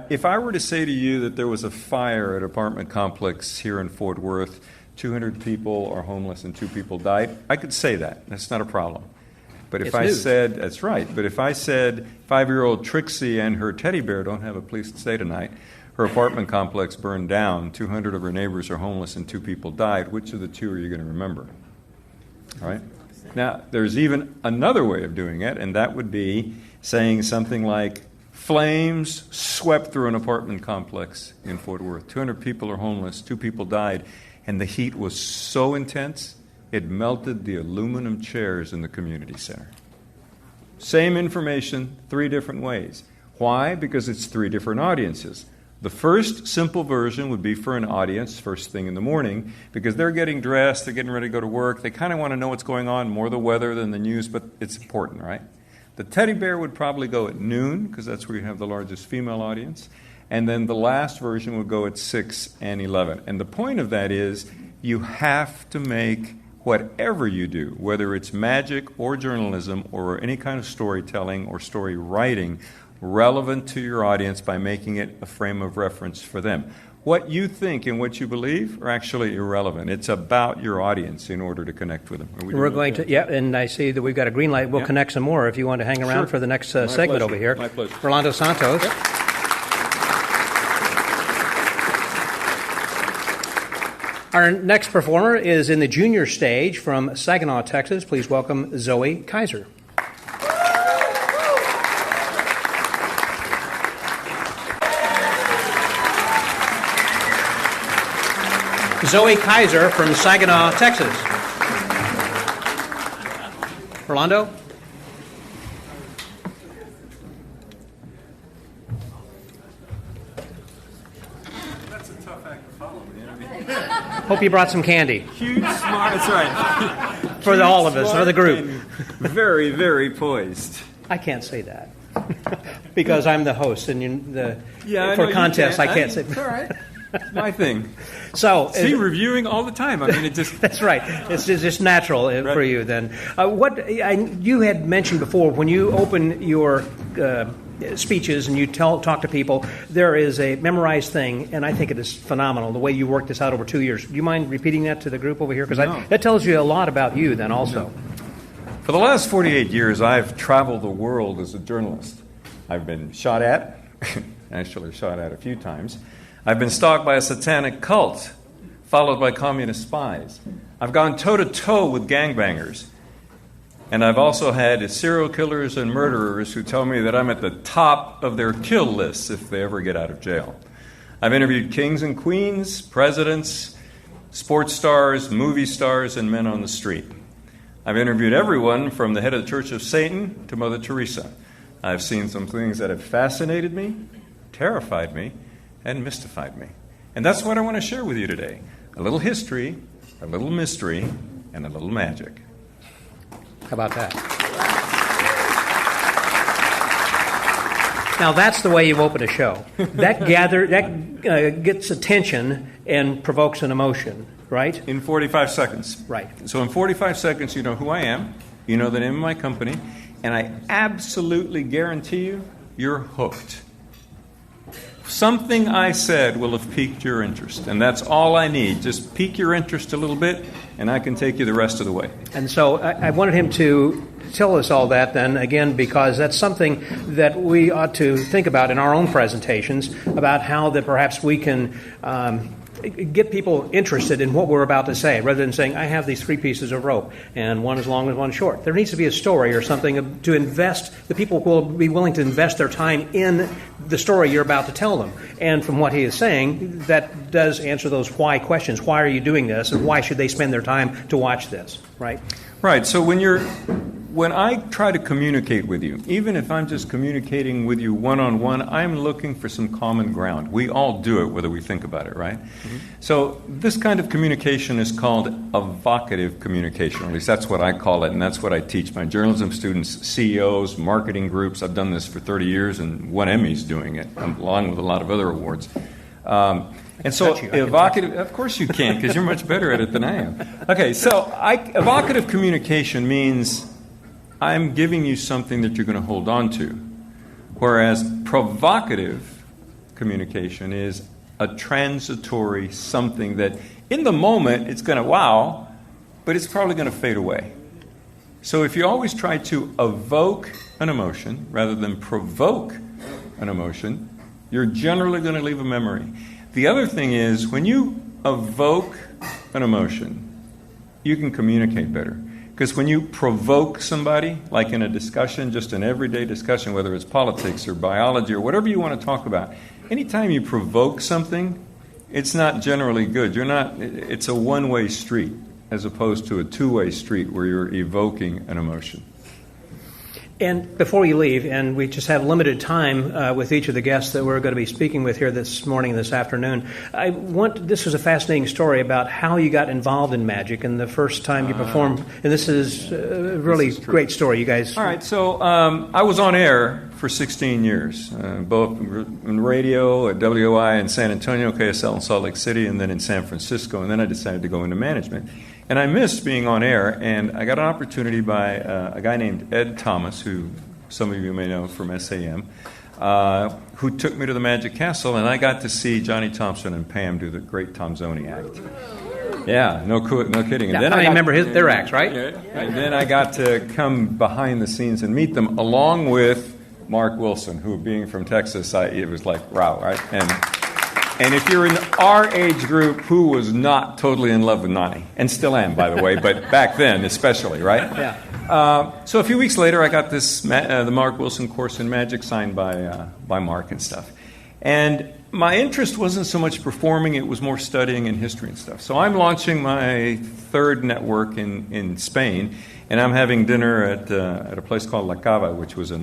if I were to say to you that there was a fire at an apartment complex here in Fort Worth, 200 people are homeless and 2 people died, I could say that. That's not a problem. But if I said, that's right, but if I said 5-year-old Trixie and her teddy bear don't have a place to stay tonight, her apartment complex burned down, 200 of her neighbors are homeless and 2 people died, which of the 2 are you going to remember? All right? Now, there's even another way of doing it, and that would be saying something like, flames swept through an apartment complex in Fort Worth. 200 people are homeless, 2 people died, and the heat was so intense, it melted the aluminum chairs in the community center. Same information, 3 different ways. Why? Because it's 3 different audiences. The first simple version would be for an audience first thing in the morning because they're getting dressed, they're getting ready to go to work. They kind of want to know what's going on, more the weather than the news, but it's important, right? The teddy bear would probably go at noon because that's where you have the largest female audience. And then the last version would go at 6 and 11. And the point of that is you have to make whatever you do, whether it's magic or journalism or any kind of storytelling or story writing, relevant to your audience by making it a frame of reference for them. What you think and what you believe are actually irrelevant. It's about your audience in order to connect with them. We're going to, yeah, and I see that we've got a green light. We'll connect some more if you want to hang around for the next segment over here. My pleasure. Rolando Santos. Yep. Our next performer is in the junior stage from Saginaw, Texas. Please welcome Zoe Kaiser. Zoe Kaiser from Saginaw, Texas. Rolando? That's a tough act to follow, man. Hope you brought some candy. Huge, smart, that's right. For all of us, for the group. Very, very poised. I can't say that. Because I'm the host, and for no, contests, I can't say. It's all right. It's my thing. So, see, reviewing all the time. I mean, it just... That's right. It's just natural for you then. You had mentioned before, when you open your speeches and you talk to people, there is a memorized thing, and I think it is phenomenal, the way you worked this out over 2 years. Do you mind repeating that to the group over here? Because that tells you a lot about you then also. No. For the last 48 years, I've traveled the world as a journalist. I've been shot at, actually shot at a few times. I've been stalked by a satanic cult, followed by communist spies. I've gone toe-to-toe with gangbangers. And I've also had serial killers and murderers who tell me that I'm at the top of their kill lists if they ever get out of jail. I've interviewed kings and queens, presidents, sports stars, movie stars, and men on the street. I've interviewed everyone from the head of the Church of Satan to Mother Teresa. I've seen some things that have fascinated me, terrified me, and mystified me. And that's what I want to share with you today. A little history, a little mystery, and a little magic. How about that? Now that's the way you open a show. That gets attention and provokes an emotion, right? In 45 seconds. Right. So in 45 seconds, you know who I am, you know the name of my company, and I absolutely guarantee you, you're hooked. Something I said will have piqued your interest, and that's all I need. Just pique your interest a little bit, and I can take you the rest of the way. And so I wanted him to tell us all that then, again, because that's something that we ought to think about in our own presentations, about how that perhaps we can get people interested in what we're about to say, rather than saying, I have these 3 pieces of rope, and one is long and one short. There needs to be a story or something to invest. The people will be willing to invest their time in the story you're about to tell them. And from what he is saying, that does answer those why questions. Why are you doing this, and why should they spend their time to watch this, right? Right. So when I try to communicate with you, even if I'm just communicating with you one-on-one, I'm looking for some common ground. We all do it, whether we think about it, right? Mm-hmm. So this kind of communication is called evocative communication. At least that's what I call it, and that's what I teach my journalism students, CEOs, marketing groups. I've done this for 30 years and won Emmys doing it, along with a lot of other awards. And so evocative, of course you can, because you're much better at it than I am. Okay, so evocative communication means I'm giving you something that you're going to hold on to, whereas provocative communication is a transitory something that in the moment it's going to wow, but it's probably going to fade away. So if you always try to evoke an emotion rather than provoke an emotion, you're generally going to leave a memory. The other thing is, when you evoke an emotion, you can communicate better. Because when you provoke somebody, like in a discussion, just an everyday discussion, whether it's politics or biology or whatever you want to talk about, anytime you provoke something, it's not generally good. It's a one-way street as opposed to a two-way street where you're evoking an emotion. And before you leave, and we just have limited time with each of the guests that we're going to be speaking with here this morning, this afternoon, this is a fascinating story about how you got involved in magic and the first time you performed. And this is a really great story, you guys. All right, so I was on air for 16 years, both in radio at WI in San Antonio, KSL in Salt Lake City, and then in San Francisco, and then I decided to go into management. And I missed being on air, and I got an opportunity by a guy named Ed Thomas, who some of you may know from SAM, who took me to the Magic Castle, and I got to see Johnny Thompson and Pam do the great Tomzoni act. Yeah, no kidding. And then I remember their acts, right? Yeah, and then I got to come behind the scenes and meet them, along with Mark Wilson, who, being from Texas, it was like, wow, right? And if you're in our age group, who was not totally in love with Nani? And still am, by the way, but back then especially, right? Yeah. So a few weeks later, I got this the Mark Wilson course in magic signed by Mark and stuff. And my interest wasn't so much performing, it was more studying and history and stuff. So I'm launching my third network in Spain, and I'm having dinner at a place called La Cava, which was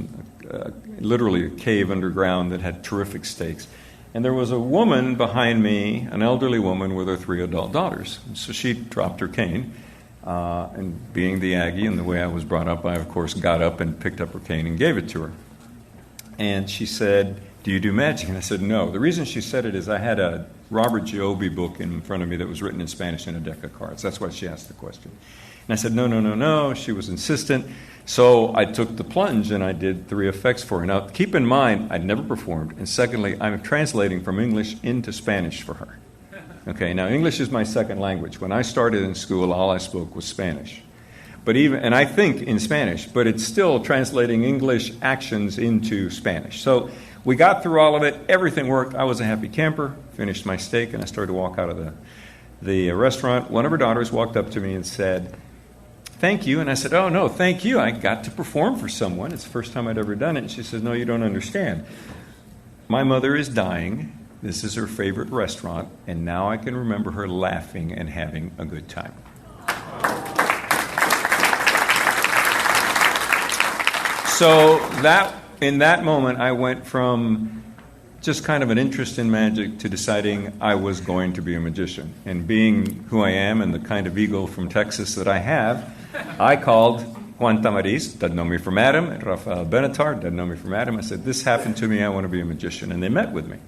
literally a cave underground that had terrific steaks. And there was a woman behind me, an elderly woman with her 3 adult daughters. So she dropped her cane, and being the Aggie and the way I was brought up, I, of course, got up and picked up her cane and gave it to her. And she said, "Do you do magic?" And I said, "No." The reason she said it is I had a Robert Giobbe book in front of me that was written in Spanish in a deck of cards. That's why she asked the question. And I said, no. She was insistent. So I took the plunge and I did 3 effects for her. Now, keep in mind, I'd never performed. And secondly, I'm translating from English into Spanish for her. Okay, now English is my second language. When I started in school, all I spoke was Spanish. And I think in Spanish, but it's still translating English actions into Spanish. So we got through all of it. Everything worked. I was a happy camper, finished my steak, and I started to walk out of the restaurant. One of her daughters walked up to me and said, "Thank you." And I said, "Oh, no, thank you. I got to perform for someone. It's the first time I'd ever done it." And she says, "No, you don't understand. My mother is dying. This is her favorite restaurant. And now I can remember her laughing and having a good time." So in that moment, I went from just kind of an interest in magic to deciding I was going to be a magician. And being who I am and the kind of ego from Texas that I have, I called Juan Tamariz, doesn't know me from Adam, and Rafael Benatar, doesn't know me from Adam. I said, "This happened to me, I want to be a magician." And they met with me.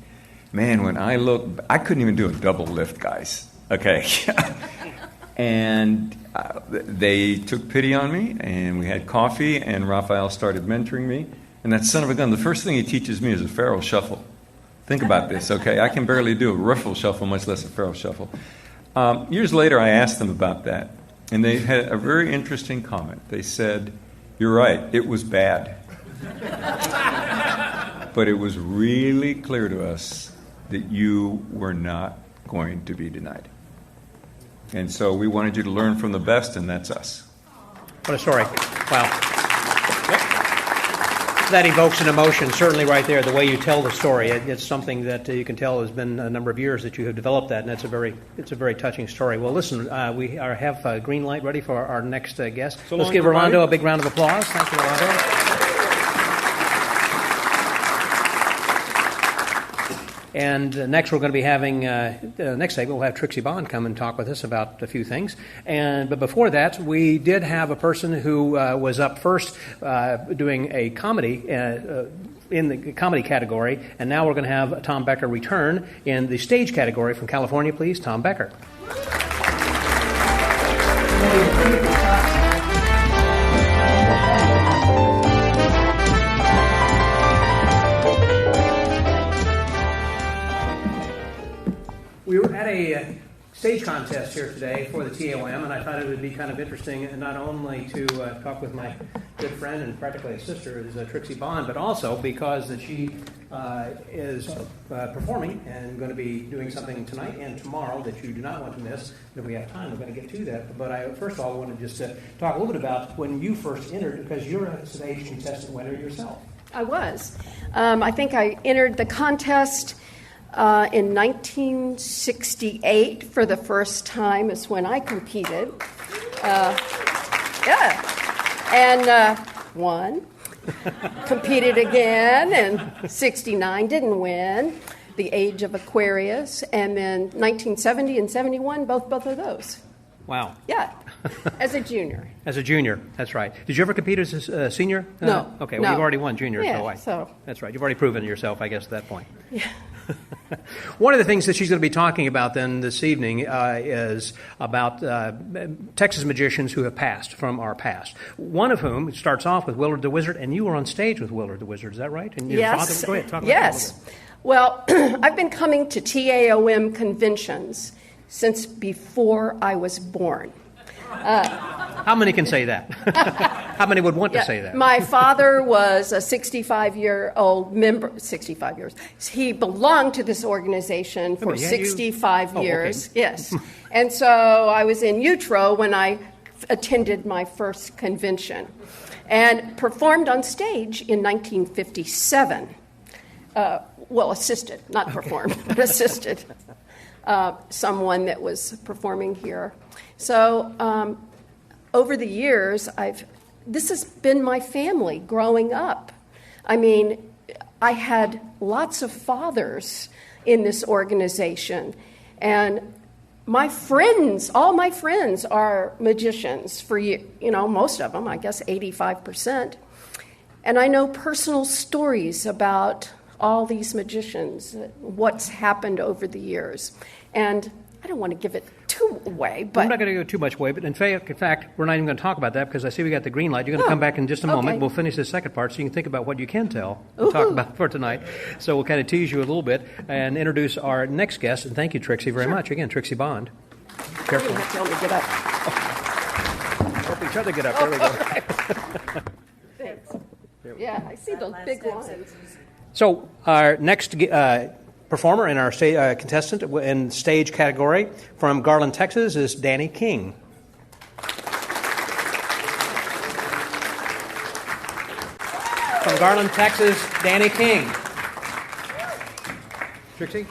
Man, when I look, I couldn't even do a double lift, guys. Okay. And they took pity on me, and we had coffee, and Rafael started mentoring me. And that son of a gun, the first thing he teaches me is a Pharaoh shuffle. Think about this, okay? I can barely do a riffle shuffle, much less a Pharaoh shuffle. Years later, I asked them about that, and they had a very interesting comment. They said, "You're right, it was bad. But it was really clear to us that you were not going to be denied. And so we wanted you to learn from the best, and that's us." What a story. Wow. That evokes an emotion, certainly right there, the way you tell the story. It's something that you can tell has been a number of years that you have developed that, and it's a very touching story. Well, listen, we have a green light ready for our next guest. So let's give Rolando a big round of applause. Thank you, Rolando. And next we're going to be having, next segment we'll have Trixie Bond come and talk with us about a few things. But before that, we did have a person who was up first doing a comedy in the comedy category, and now we're going to have Tom Becker return in the stage category. From California, please, Tom Becker. We were at a stage contest here today for the T.A.O.M, and I thought it would be kind of interesting not only to talk with my good friend and practically a sister, is Trixie Bond, but also because that she is performing and going to be doing something tonight and tomorrow that you do not want to miss. If we have time, we're going to get to that. But I first of all want to just talk a little bit about when you first entered, because you're a stage contestant winner yourself. I was. I think I entered the contest in 1968 for the first time is when I competed. And won. Competed again in 69, didn't win. The Age of Aquarius, and then 1970 and 71, both of those. Wow. Yeah, as a junior. As a junior, that's right. Did you ever compete as a senior? No. Okay, well, no. you've already won junior, yeah, so that's right. You've already proven yourself, I guess, at that point. Yeah. One of the things that she's going to be talking about then this evening is about Texas magicians who have passed from our past. One of whom starts off with Willard the Wizard, and you were on stage with Willard the Wizard, is that right? And your Yes. father, go ahead, talk about yes. that. Well, I've been coming to T.A.O.M. conventions since before I was born. How many can say that? How many would want to say that? My father was a 65-year-old member, 65 years. He belonged to this organization for 65 years. Okay. Yes. And so I was in utero when I attended my first convention and performed on stage in 1957. Assisted, not performed, but assisted someone that was performing here. So over the years, this has been my family growing up. I mean, I had lots of fathers in this organization, and my friends, all my friends are magicians for most of them, I guess 85%. And I know personal stories about all these magicians, what's happened over the years. And I don't want to give it too away, but... I'm not going to give too much away, but in fact, we're not even going to talk about that because I see we got the green light. You're going to come back in just a moment. We'll finish the second part so you can think about what you can tell and talk about for tonight. So we'll kind of tease you a little bit and introduce our next guest. And thank you, Trixie, very much. Again, Trixie Bond. Careful. You have to tell me to get up. Help each other get up. There we go. Thanks. Yeah, I see those big lines. So our next performer in our contestant in stage category from Garland, Texas is Danny King. From Garland, Texas, Danny King. Trixie?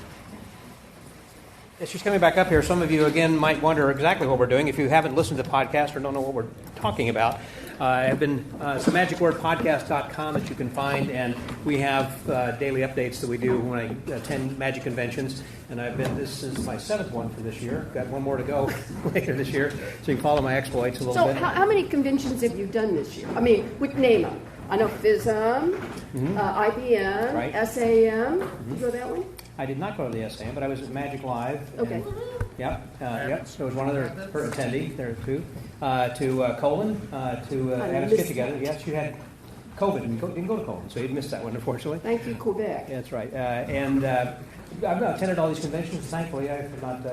As she's coming back up here, some of you, again, might wonder exactly what we're doing. If you haven't listened to the podcast or don't know what we're talking about, I have been somagicwordpodcast.com that you can find, and we have daily updates that we do when I attend magic conventions, and this is my 7th one for this year. Got one more to go later this year, so you can follow my exploits a little bit. So how many conventions have you done this year? I mean, name them. I know FISM, IBM, right. SAM. Did you go to that one? I did not go to the SAM, but I was at Magic Live. Okay. Yep. So it was one other attendee there too. To Colin, to have us get together. Yes, you had COVID and didn't go to Colin, so you missed that one, unfortunately. Thank you, Quebec. That's right. And I've attended all these conventions. Thankfully, I have not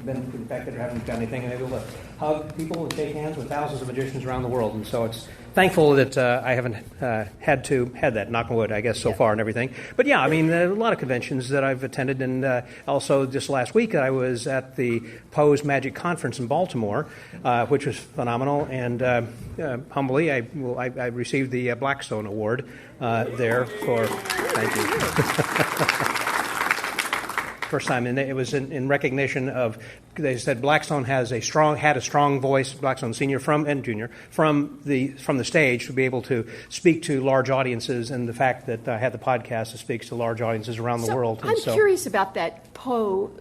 been infected or haven't done anything, and able to hug people and shake hands with thousands of magicians around the world. And so it's thankful that I haven't had that, knock on wood, I guess, so far and everything. But yeah, I mean, a lot of conventions that I've attended, and also just last week I was at the Pose Magic Conference in Baltimore, which was phenomenal. And humbly, I received the Blackstone Award there for. Thank you. First time, and it was in recognition of. They said Blackstone had a strong voice. Blackstone Senior and Junior from the stage to be able to speak to large audiences, and the fact that I had the podcast that speaks to large audiences around the world. I'm curious about that Poe.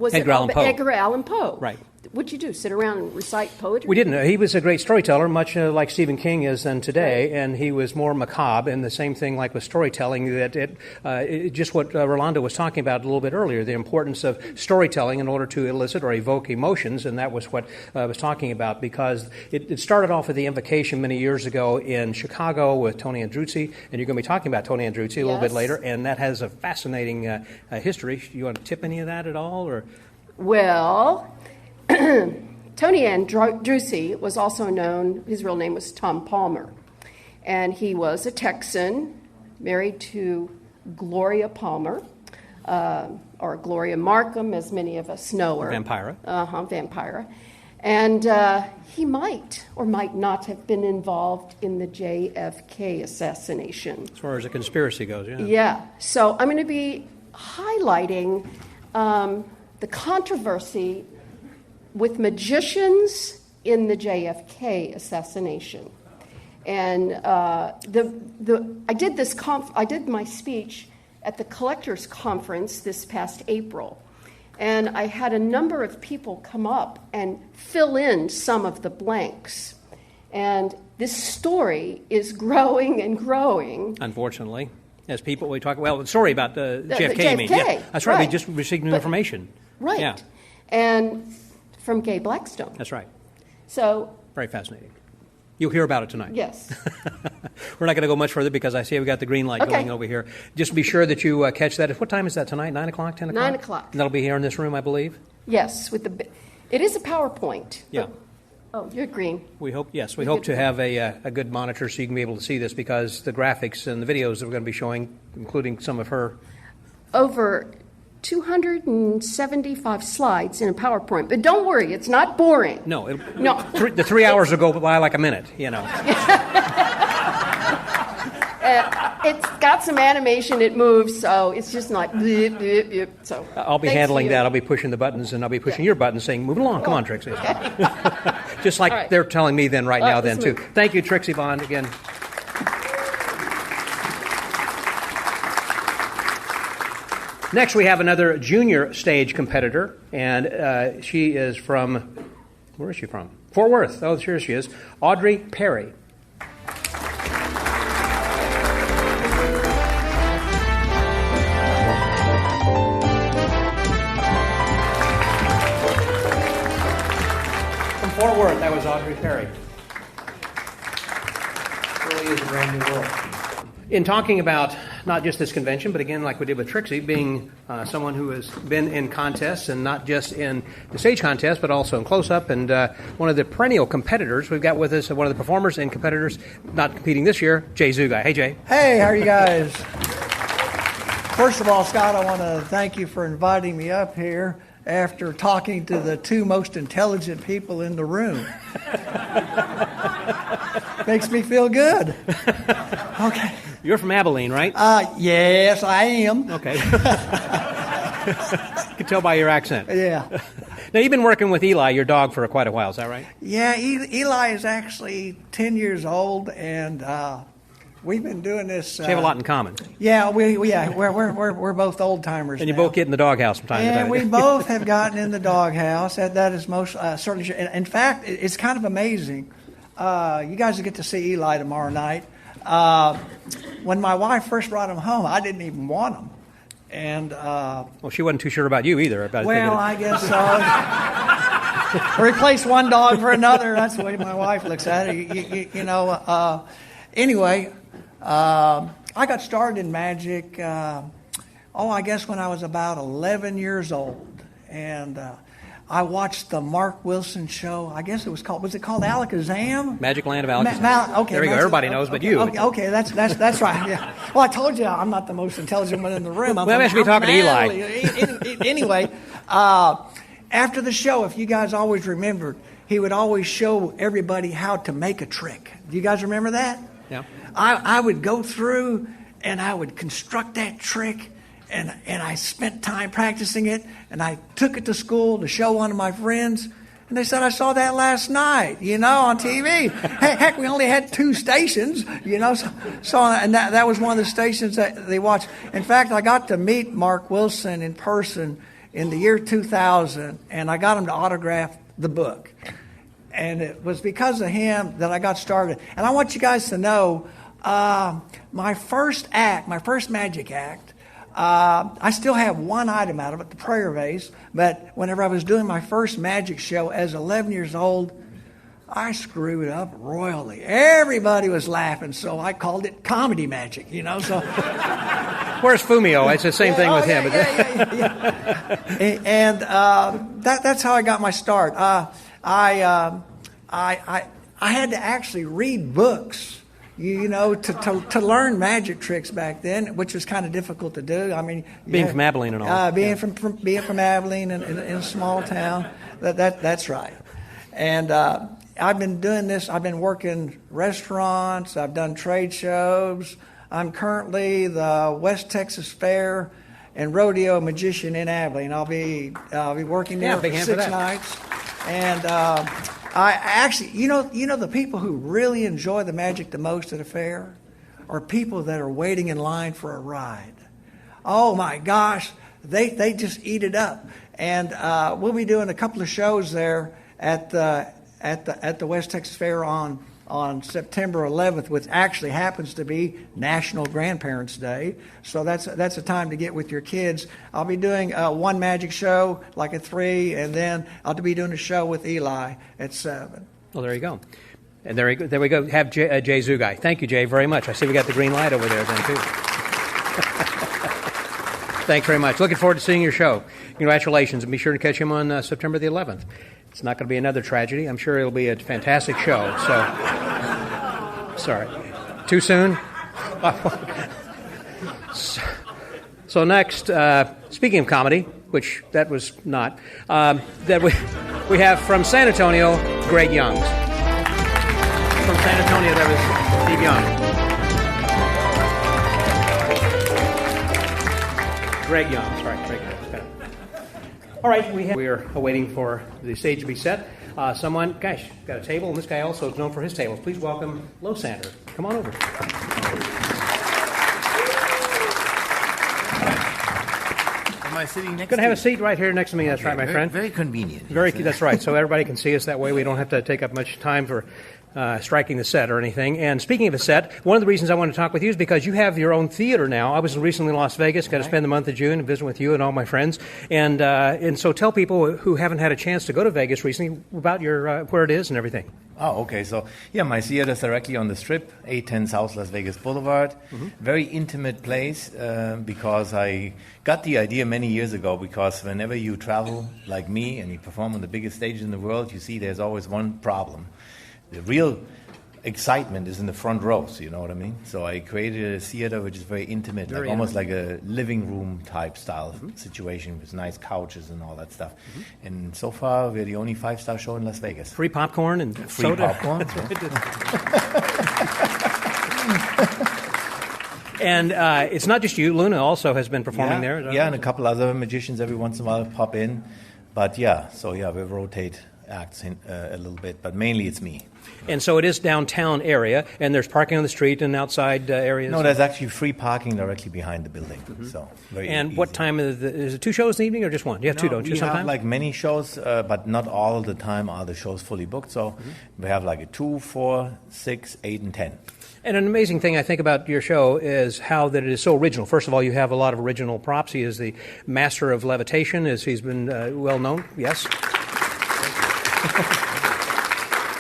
Edgar Allan Poe? Right. What'd you do? Sit around and recite poetry? We didn't. He was a great storyteller, much like Stephen King is then today, and he was more macabre. And the same thing, like with storytelling, that just what Rolando was talking about a little bit earlier, the importance of storytelling in order to elicit or evoke emotions, and that was what I was talking about, because it started off with the Invocation many years ago in Chicago with Tony Andruzzi, and you're going to be talking about Tony Andruzzi a little bit later, and that has a fascinating history. You want to tip any of that at all, or? Well. Tony Andruzzi was also known, his real name was Tom Palmer, and he was a Texan married to Gloria Palmer, or Gloria Markham, as many of us know her. Vampira. Vampira. And he might or might not have been involved in the JFK assassination. As far as the conspiracy goes, yeah. Yeah. So I'm going to be highlighting the controversy with magicians in the JFK assassination. And I did my speech at the Collectors Conference this past April. And I had a number of people come up and fill in some of the blanks. And this story is growing and growing. Unfortunately, as people we talk, well, the story about the JFK, I mean. JFK, Yeah, that's right. We just received new information. Right. Yeah. And from Gay Blackstone. That's right. So. Very fascinating. You'll hear about it tonight. Yes. We're not going to go much further because I see we got the green light going over here. Just be sure that you catch that. What time is that tonight? 9 o'clock, 10 o'clock? 9 o'clock. And that'll be here in this room, I believe? Yes. It is a PowerPoint. Yeah. Oh, you're green. We hope to have a good monitor so you can be able to see this, because the graphics and the videos that we're going to be showing, including some of her. Over 275 slides in a PowerPoint. But don't worry, it's not boring. No. No. The 3 hours will go by like a minute, you know. It's got some animation, it moves, so it's just not blip, blip, blip. So I'll be handling that. I'll be pushing the buttons, and I'll be pushing your buttons saying, move along. Come on, Trixie. Okay. Just like they're telling me then right now then, too. Move. Thank you, Trixie Bond, again. Next, we have another junior stage competitor, and she is from, where is she from? Fort Worth. Oh, here she is. Audrey Perry. From Fort Worth, that was Audrey Perry. It really is a brand new world. In talking about not just this convention, but again, like we did with Trixie, being someone who has been in contests, and not just in the stage contest, but also in close-up, and one of the perennial competitors, we've got with us one of the performers and competitors not competing this year, Jay Zuga. Hey, Jay. Hey, how are you guys? First of all, Scott, I want to thank you for inviting me up here after talking to the two most intelligent people in the room. Makes me feel good. Okay. You're from Abilene, right? Yes, I am. Okay. You can tell by your accent. Yeah. Now, you've been working with Eli, your dog, for quite a while. Is that right? Yeah, Eli is actually 10 years old, and we've been doing this. So you have a lot in common. Yeah, we're both old timers. And you both get in the doghouse from time to time. And we both have gotten in the doghouse. That is most certainly true. In fact, it's kind of amazing. You guys will get to see Eli tomorrow night. When my wife first brought him home, I didn't even want him. And well, she wasn't too sure about you either. I guess so. Replace one dog for another. That's the way my wife looks at it. Anyway, I got started in magic, I guess when I was about 11 years old. And I watched the Mark Wilson show. I guess was it called Alakazam? Magic Land of Alakazam. Okay, there we go. Everybody knows, but you. Okay, that's right. Yeah. Well, I told you I'm not the most intelligent one in the room. We should be talking to Eli. Anyway, after the show, if you guys always remembered, he would always show everybody how to make a trick. Do you guys remember that? Yeah. I would go through and I would construct that trick. And I spent time practicing it, and I took it to school to show one of my friends, and they said, I saw that last night, on TV. Heck, we only had 2 stations, and that was one of the stations that they watched. In fact, I got to meet Mark Wilson in person in the year 2000, and I got him to autograph the book. And it was because of him that I got started. And I want you guys to know, my first magic act, I still have one item out of it, the prayer vase, but whenever I was doing my first magic show as 11 years old, I screwed up royally. Everybody was laughing, so I called it comedy magic, so. Where's Fumio? It's the same thing with him. Yeah. And that's how I got my start. I had to actually read books, to learn magic tricks back then, which was kind of difficult to do. I mean, being from Abilene and all. Being from Abilene in a small town, that's right. And I've been doing this. I've been working restaurants. I've done trade shows. I'm currently the West Texas Fair and Rodeo Magician in Abilene. I'll be working there for 6 nights. And I actually, you know, the people who really enjoy the magic the most at a fair are people that are waiting in line for a ride. Oh my gosh, they just eat it up. And we'll be doing a couple of shows there at the West Texas Fair on September 11th, which actually happens to be National Grandparents' Day. So that's a time to get with your kids. I'll be doing one magic show, like at 3, and then I'll be doing a show with Eli at 7. Well, there you go. And there we go. Have Jay Zuga. Thank you, Jay, very much. I see we got the green light over there then, too. Thanks very much. Looking forward to seeing your show. Congratulations, and be sure to catch him on September the 11th. It's not going to be another tragedy. I'm sure it'll be a fantastic show. So, sorry. Too soon? So next, speaking of comedy, which that was not, that we have from San Antonio, Greg Youngs. From San Antonio, that was Steve Young. Greg Youngs, right, Greg Youngs. All right, we are waiting for the stage to be set. Someone, got a table, and this guy also is known for his tables. Please welcome Losander. Come on over. Am I sitting next Going to have a seat right here next to me. That's right, my friend. Very convenient. That's right. So everybody can see us that way. We don't have to take up much time for striking the set or anything. And speaking of a set, one of the reasons I want to talk with you is because you have your own theater now. I was recently in Las Vegas, got to spend the month of June and visit with you and all my friends. And so tell people who haven't had a chance to go to Vegas recently about your where it is and everything. Oh, okay. So, yeah, my theater is directly on the Strip, 810 South Las Vegas Boulevard. Mm-hmm. Very intimate place because I got the idea many years ago because whenever you travel like me and you perform on the biggest stage in the world, you see there's always one problem. The real excitement is in the front rows, you know what I mean? So I created a theater which is very intimate, almost like a living room type style situation with nice couches and all that stuff. Mm-hmm. And so far, we're the only 5-star show in Las Vegas. Free popcorn and free soda. Popcorn. And it's not just you. Luna also has been performing there. Yeah, and a couple other magicians every once in a while pop in. But we rotate acts a little bit, but mainly it's me. And so it is downtown area, and there's parking on the street and outside areas? No, there's actually free parking directly behind the building. Mm-hmm. So very And easy. What time is it 2 shows in the evening or just one? You have 2, don't you, sometimes? We have like many shows, but not all the time are the shows fully booked. So we have like a 2, 4, 6, 8, and 10. And an amazing thing I think about your show is how that it is so original. First of all, you have a lot of original props. He is the master of levitation, as he's been well known. Yes?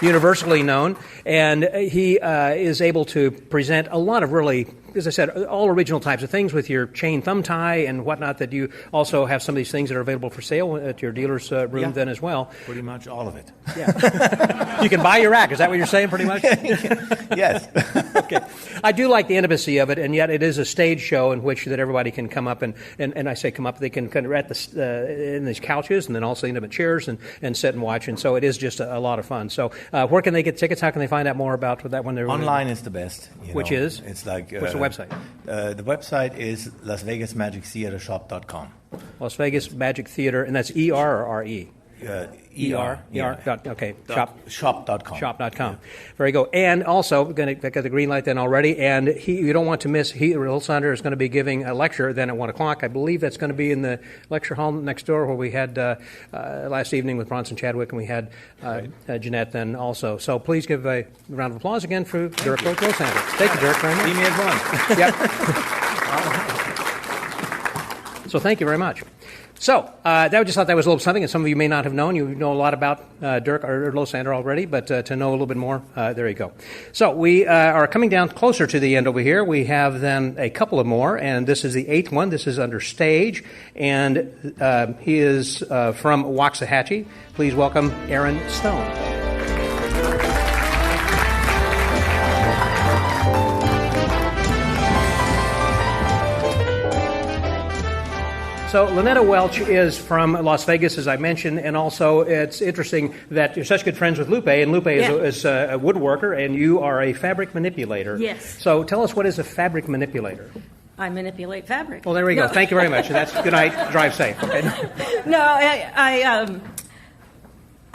Universally known, and he is able to present a lot of really, as I said, all original types of things with your chain thumb tie and whatnot, that you also have some of these things that are available for sale at your dealer's room then as well. Pretty much all of it. Yeah. You can buy your rack. Is that what you're saying pretty much? Yes. Okay. I do like the intimacy of it, and yet it is a stage show in which that everybody can come up and I say come up, they can kind of at in these couches and then also intimate chairs and sit and watch, and so it is just a lot of fun. So where can they get tickets? How can they find out more about that when they're online? Is the best. Which is? It's like what's the website? The website is LasVegasMagicTheaterShop.com. Las Vegas Magic Theater, and that's ER or RE? ER. Okay. Shop.com. Shop.com. Yeah. Very good. And also, got the green light then already, and you don't want to miss, Losander is going to be giving a lecture then at 1 o'clock. I believe that's going to be in the lecture hall next door where we had last evening with Bronson Chadwick, and we had Jeanette then also. So please give a round of applause again for Dirk Losander. Thank you, Dirk, very much. See me at 1. Yep. So thank you very much. So, I just thought that was a little something, and some of you may not have known. You know a lot about Dirk or Losander already, but to know a little bit more, there you go. So, we are coming down closer to the end over here. We have then a couple of more, and this is the 8th one. This is under stage, and he is from Waxahachie. Please welcome Aaron Stone. So Lynetta Welch is from Las Vegas, as I mentioned, and also it's interesting that you're such good friends with Lupe, and Lupe is a woodworker, and you are a fabric manipulator. Yes. So tell us, what is a fabric manipulator? I manipulate fabric. Well, there we go. Thank you very much. That's good night. Drive safe. Okay. No,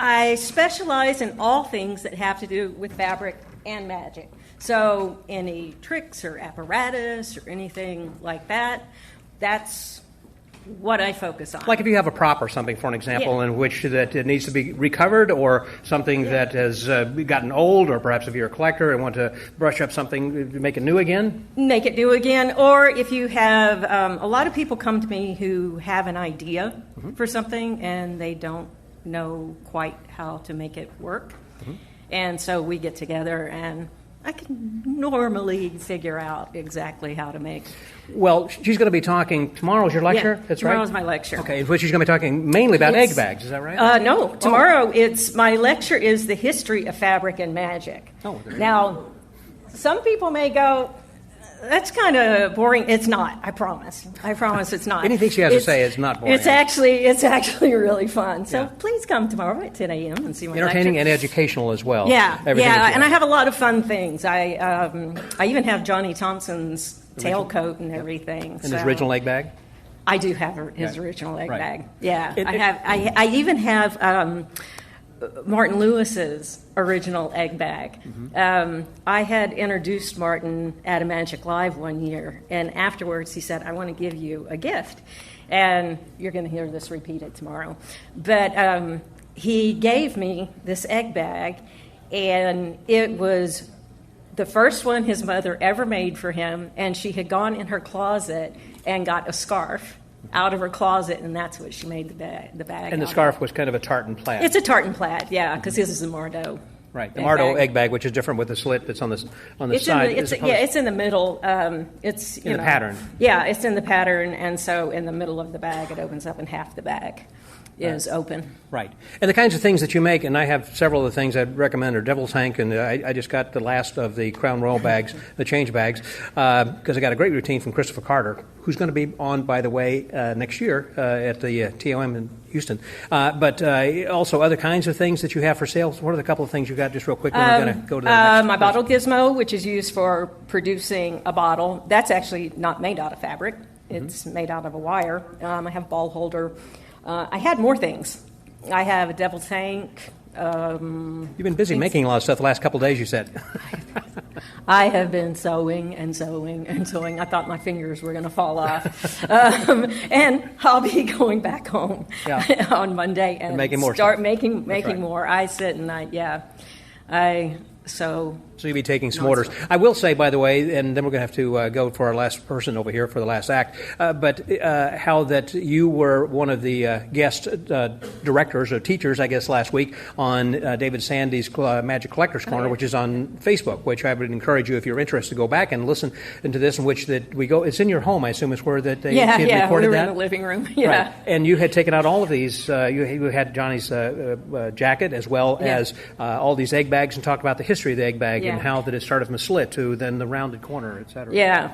I specialize in all things that have to do with fabric and magic. So any tricks or apparatus or anything like that, that's what I focus on. Like if you have a prop or something, for an example, in which that it needs to be recovered, or something that has gotten old, or perhaps if you're a collector and want to brush up something, make it new again? Make it new again. Or if you have, a lot of people come to me who have an idea for something and they don't know quite how to make it work. And so we get together and I can normally figure out exactly how to make. Well, she's going to be talking. Tomorrow's your lecture? Yeah, that's right? Tomorrow's my lecture. Okay, in which she's going to be talking mainly about egg bags. Is that right? No, tomorrow my lecture is the history of fabric and magic. Now, some people may go, that's kind of boring. It's not. I promise. I promise it's not. Anything she has to say is not boring. It's actually really fun. So please come tomorrow at 10 a.m. and see my entertaining lecture. and educational as well. Yeah, and I have a lot of fun things. I even have Johnny Thompson's tailcoat and everything. And his original egg bag? I do have his original egg bag. Yeah, I even have Martin Lewis's original egg bag. I had introduced Martin at a Magic Live one year, and afterwards he said, I want to give you a gift. And you're going to hear this repeated tomorrow. But he gave me this egg bag, and it was the first one his mother ever made for him, and she had gone in her closet and got a scarf out of her closet, and that's what she made the bag. And the scarf was kind of a tartan plaid. It's a tartan plaid, yeah, because this is a Mardeau. Right, the Mardeau egg bag, which is different with the slit that's on the side. It's in the middle. It's in the pattern. Yeah, it's in the pattern, and so in the middle of the bag, it opens up, and half the bag is open. Right. And the kinds of things that you make, and I have several of the things I'd recommend are Devil's Tank, and I just got the last of the Crown Royal bags, the change bags, because I got a great routine from Christopher Carter, who's going to be on, by the way, next year at the T.A.O.M. in Houston. But also other kinds of things that you have for sale. What are the couple of things you got, just real quick? We're going to go to the next my bottle gizmo, which is used for producing a bottle. That's actually not made out of fabric. It's made out of a wire. I have a ball holder. I had more things. I have a Devil's Tank. You've been busy making a lot of stuff the last couple of days, you said. I have been sewing and sewing and sewing. I thought my fingers were going to fall off. And I'll be going back home on Monday and start making more. I sit and I sew. So you'll be taking some orders. I will say, by the way, and then we're going to have to go for our last person over here for the last act, but how that you were one of the guest directors or teachers, I guess, last week on David Sandy's Magic Collectors Corner, which is on Facebook, which I would encourage you, if you're interested, to go back and listen into this, in which that we go. It's in your home, I assume, is where that they recorded that? We were in the living room. Yeah. Right. And you had taken out all of these. You had Johnny's jacket as well as all these egg bags, and talked about the history of the egg bag and how that it started from a slit to then the rounded corner, et cetera. Yeah.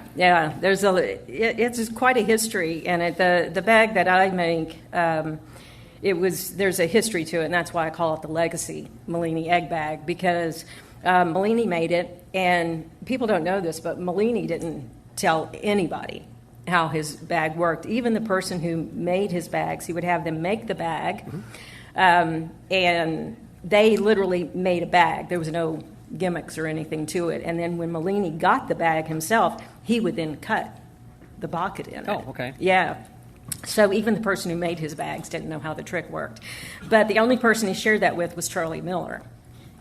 It's quite a history, and the bag that I make, there's a history to it, and that's why I call it the Legacy Mellini egg bag, because Mellini made it, and people don't know this, but Mellini didn't tell anybody how his bag worked. Even the person who made his bags, he would have them make the bag, and they literally made a bag. There was no gimmicks or anything to it. And then when Mellini got the bag himself, he would then cut the pocket in it. Oh, okay. Yeah. So even the person who made his bags didn't know how the trick worked. But the only person he shared that with was Charlie Miller.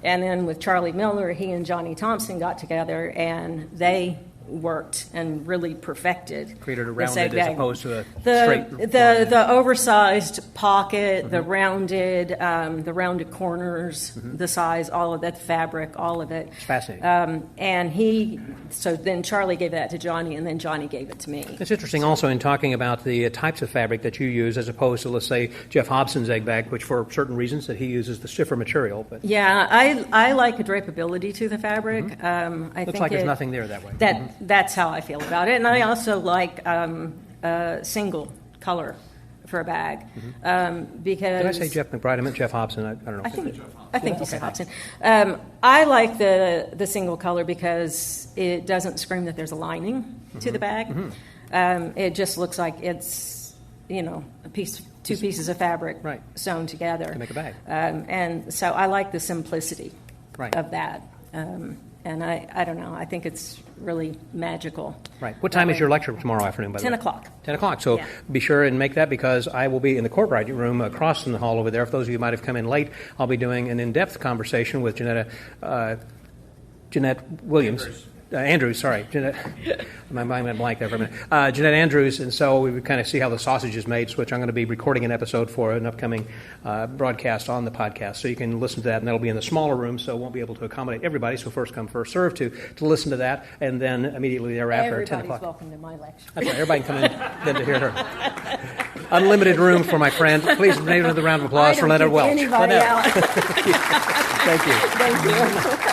And then with Charlie Miller, he and Johnny Thompson got together, and they worked and really perfected. Created a rounded as opposed to a straight. The oversized pocket, the rounded corners, the size, all of that, the fabric, all of it. It's fascinating. So then Charlie gave that to Johnny, and then Johnny gave it to me. It's interesting also in talking about the types of fabric that you use, as opposed to, let's say, Jeff Hobson's egg bag, which for certain reasons that he uses the stiffer material. But yeah, I like a drapeability to the fabric. Looks like there's nothing there that way. That's how I feel about it. And I also like single color for a bag because... Did I say Jeff McBride? I meant Jeff Hobson. I don't know. I think you said Hobson. I like the single color because it doesn't scream that there's a lining to the bag. It just looks like it's two pieces of fabric sewn together to make a bag. And so I like the simplicity of that. And I don't know. I think it's really magical. Right. What time is your lecture tomorrow afternoon, by the way? 10 o'clock. 10 o'clock. So be sure and make that, because I will be in the courtright room across in the hall over there. For those of you who might have come in late, I'll be doing an in-depth conversation with Jeanette Williams. Andrews, sorry. My mind went blank there for a minute. Jeanette Andrews, and so we would kind of see how the sausage is made, which I'm going to be recording an episode for an upcoming broadcast on the podcast. So you can listen to that, and that'll be in the smaller room, so it won't be able to accommodate everybody. So first come, first serve to listen to that, and then immediately thereafter at 10 o'clock. Everybody's welcome to my lecture. That's right. Everybody can come in then to hear her. Unlimited room for my friend. Please give another round of applause for Leonard Welch. Anybody out. Thank you. Thank you.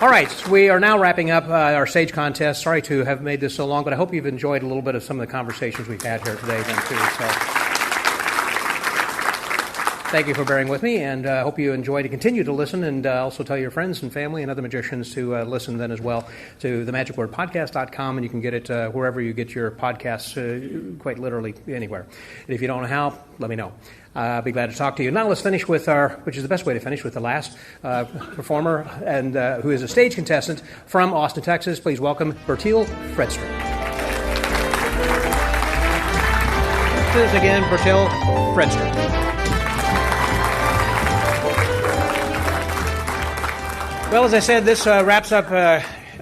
All right, we are now wrapping up our stage contest. Sorry to have made this so long, but I hope you've enjoyed a little bit of some of the conversations we've had here today then too. So thank you for bearing with me, and I hope you enjoy to continue to listen, and also tell your friends and family and other magicians to listen then as well to themagicwordpodcast.com, and you can get it wherever you get your podcasts, quite literally anywhere. And if you don't know how, let me know. I'll be glad to talk to you. Now let's finish with which is the best way to finish, with the last performer, and who is a stage contestant from Austin, Texas. Please welcome Bertiel Fredster. This is again Bertiel Fredster. Well, as I said, this wraps up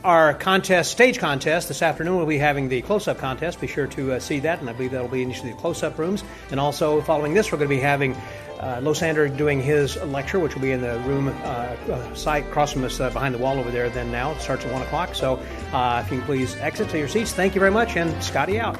our stage contest. This afternoon we'll be having the close-up contest. Be sure to see that, and I believe that'll be in each of the close-up rooms. And also, following this, we're going to be having Losander doing his lecture, which will be in the room side across from us behind the wall over there. Then now it starts at 1 o'clock. So if you can please exit to your seats. Thank you very much, and Scotty out.